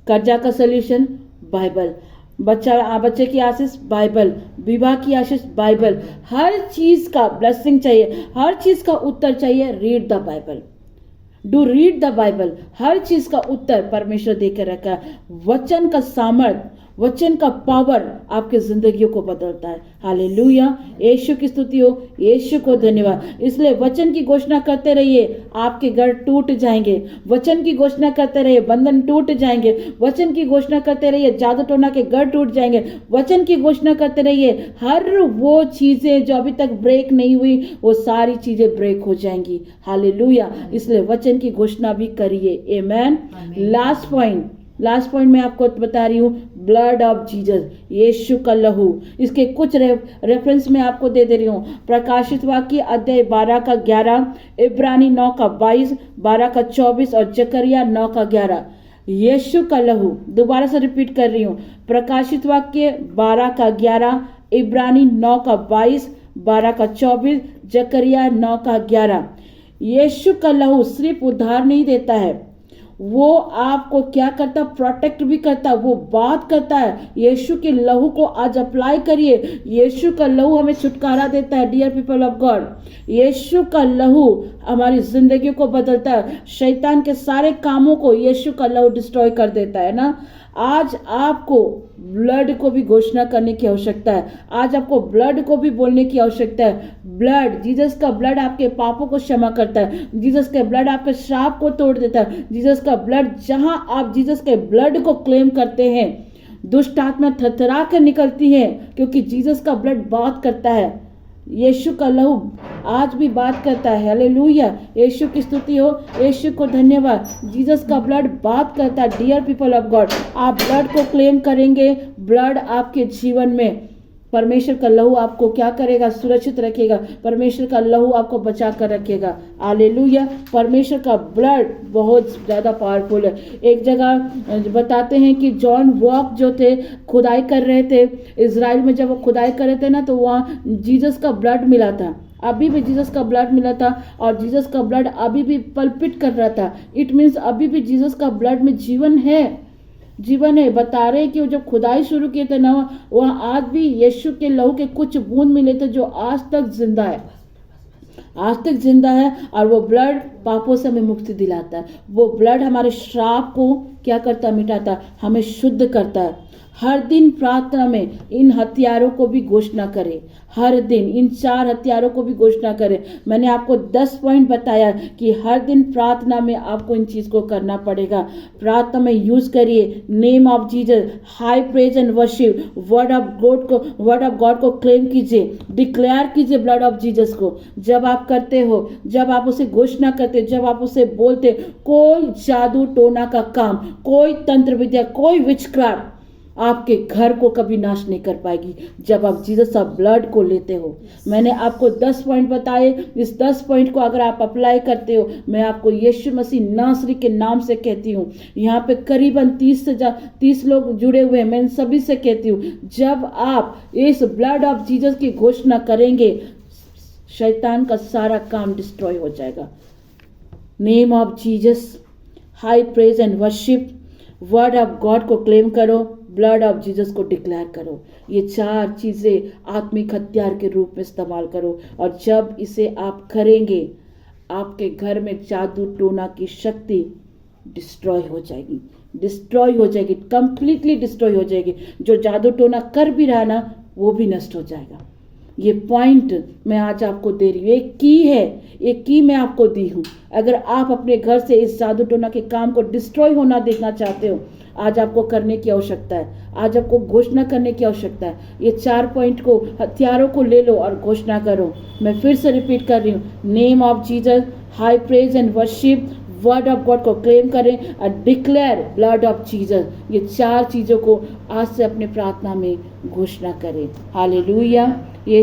कर्जा का सोल्यूशन बाइबल, बच्चे की आशीष बाइबल, विवाह की आशीष बाइबल, हर चीज का ब्लेसिंग चाहिए, हर चीज का उत्तर चाहिए, read the Bible. Do read the Bible. हर चीज का उत्तर परमेश्वर देकर रखा है। वचन का सामर्थ, वचन का पावर आपके जिंदगियों को बदलता है। हालेलुया, यीशु की स्तुति हो, यीशु को धन्यवाद। इसलिए वचन की घोषणा करते रहिए, आपके घर टूट जाएंगे। वचन की घोषणा करते रहिए, बंधन टूट जाएंगे। वचन की घोषणा करते रहिए, जादू टोना के घर टूट जाएंगे। वचन की घोषणा करते रहिए, हर वो चीजें जो अभी तक ब्रेक नहीं हुई वो सारी चीजें ब्रेक हो जाएंगी। हालेलुया, इसलिए वचन की घोषणा भी करिए। आमेन। लास्ट पॉइंट मैं आपको बता रही हूँ, ब्लड ऑफ जीसस, यीशु का लहू। इसके कुछ रेफरेंस मैं आपको दे रही हूँ। प्रकाशित वाक्य अध्याय 12 का 11, इब्रानी 9 का 22, 12 का 24 और जकरिया 9 का 11। यीशु का लहू, दोबारा से रिपीट कर रही हूँ। प्रकाशित वाक्य 12 का 11, इब्रानी 9 का 22, 12 का 24, जकरिया 9 का 11। यीशु का लहू सिर्फ उद्धार नहीं देता है, वो आपको क्या करता, प्रोटेक्ट भी करता है, वो बात करता है। यीशु के लहू को आज अप्लाई करिए। यीशु का लहू हमें छुटकारा देता है। डियर पीपल ऑफ गॉड, यीशु का लहू हमारी जिंदगी को बदलता है। शैतान के सारे कामों को यीशु का लहू डिस्ट्रॉय कर देता है ना। आज आपको ब्लड को भी घोषणा करने की आवश्यकता है। आज आपको ब्लड को भी बोलने की आवश्यकता है। ब्लड, जीसस का ब्लड आपके पापों को क्षमा करता है। जीसस का ब्लड आपके श्राप को तोड़ देता है। जीसस का ब्लड, जहां आप जीसस के ब्लड को क्लेम करते हैं, दुष्ट आत्मा थरथरा कर निकलती है, क्योंकि जीसस का ब्लड बात करता है। यीशु का लहू आज भी बात करता है। हालेलुया, यीशु की स्तुति हो, यीशु को धन्यवाद। जीसस का ब्लड बात करता है। डियर पीपल ऑफ गॉड, आप ब्लड को क्लेम करेंगे, ब्लड आपके जीवन में, परमेश्वर का लहू आपको क्या करेगा, सुरक्षित रखेगा। परमेश्वर का लहू आपको बचा कर रखेगा। हालेलुया, परमेश्वर का ब्लड बहुत ज़्यादा पावरफुल है। एक जगह बताते हैं कि जॉन वॉक जो थे, खुदाई कर रहे थे इजराइल में। जब वो खुदाई कर रहे थे ना, तो वहाँ जीसस का ब्लड मिला था। अभी भी जीसस का ब्लड मिला था, और जीसस का ब्लड अभी भी पल्पिट कर रहा था। इट मीन्स अभी भी जीसस का ब्लड में जीवन है, जीवन है। बता रहे कि वो जब खुदाई शुरू किए थे ना, वहाँ आज भी यीशु के लहू के कुछ बूंद मिले थे जो आज तक जिंदा है, आज तक जिंदा है। और वो ब्लड पापों से हमें मुक्ति दिलाता है। वो ब्लड हमारे श्राप को क्या करता, मिटाता, हमें शुद्ध करता है। हर दिन प्रार्थना में इन हथियारों को भी घोषणा करें। हर दिन इन 4 हथियारों को भी घोषणा करें। मैंने आपको 10 पॉइंट बताया कि हर दिन प्रार्थना में आपको इन चीज को करना पड़ेगा। प्रार्थना में यूज करिए name of Jesus, high praise and worship, word of God को क्लेम कीजिए, डिक्लेयर कीजिए ब्लड ऑफ जीसस को। जब आप करते हो, जब आप उसे घोषणा करते, जब आप उसे बोलते, कोई जादू टोना का काम, कोई तंत्र विद्या, कोई विचक्राफ्ट आपके घर को कभी नाश नहीं कर पाएगी जब आप जीसस का ब्लड को लेते हो। मैंने आपको 10 पॉइंट बताए। इस 10 पॉइंट को अगर आप अप्लाई करते हो, मैं आपको यीशु मसीह नासरी के नाम से कहती हूँ। यहाँ पे करीबन 30 लोग जुड़े हुए हैं। मैं इन सभी से कहती हूँ, जब आप इस ब्लड ऑफ जीसस की घोषणा करेंगे, शैतान का सारा काम डिस्ट्रॉय हो जाएगा। Name of Jesus, high praise and worship, word of God को क्लेम करो, ब्लड ऑफ जीसस को डिक्लेयर करो। ये 4 चीज़ें आत्मिक हथियार के रूप में इस्तेमाल करो। और जब इसे आप करेंगे, आपके घर में जादू टोना की शक्ति डिस्ट्रॉय हो जाएगी, डिस्ट्रॉय हो जाएगी, कंप्लीटली डिस्ट्रॉय हो जाएगी। जो जादू टोना कर भी रहा ना, वो भी नष्ट हो जाएगा। ये पॉइंट मैं आज आपको दे रही हूँ, एक की है, एक की मैं आपको दी हूँ। अगर आप अपने घर से इस जादू टोना के काम को डिस्ट्रॉय होना देखना चाहते हो, आज आपको करने की आवश्यकता है। आज आपको घोषणा करने की आवश्यकता है। ये 4 पॉइंट को, हथियारों को ले लो और घोषणा करो। मैं फिर से रिपीट कर रही हूँ, name of Jesus, high praise and worship, word of God को क्लेम करें और डिक्लेयर ब्लड ऑफ जीसस। ये 4 चीज़ों को आज से अपने प्रार्थना में घोषणा करें। हालेलुया। ये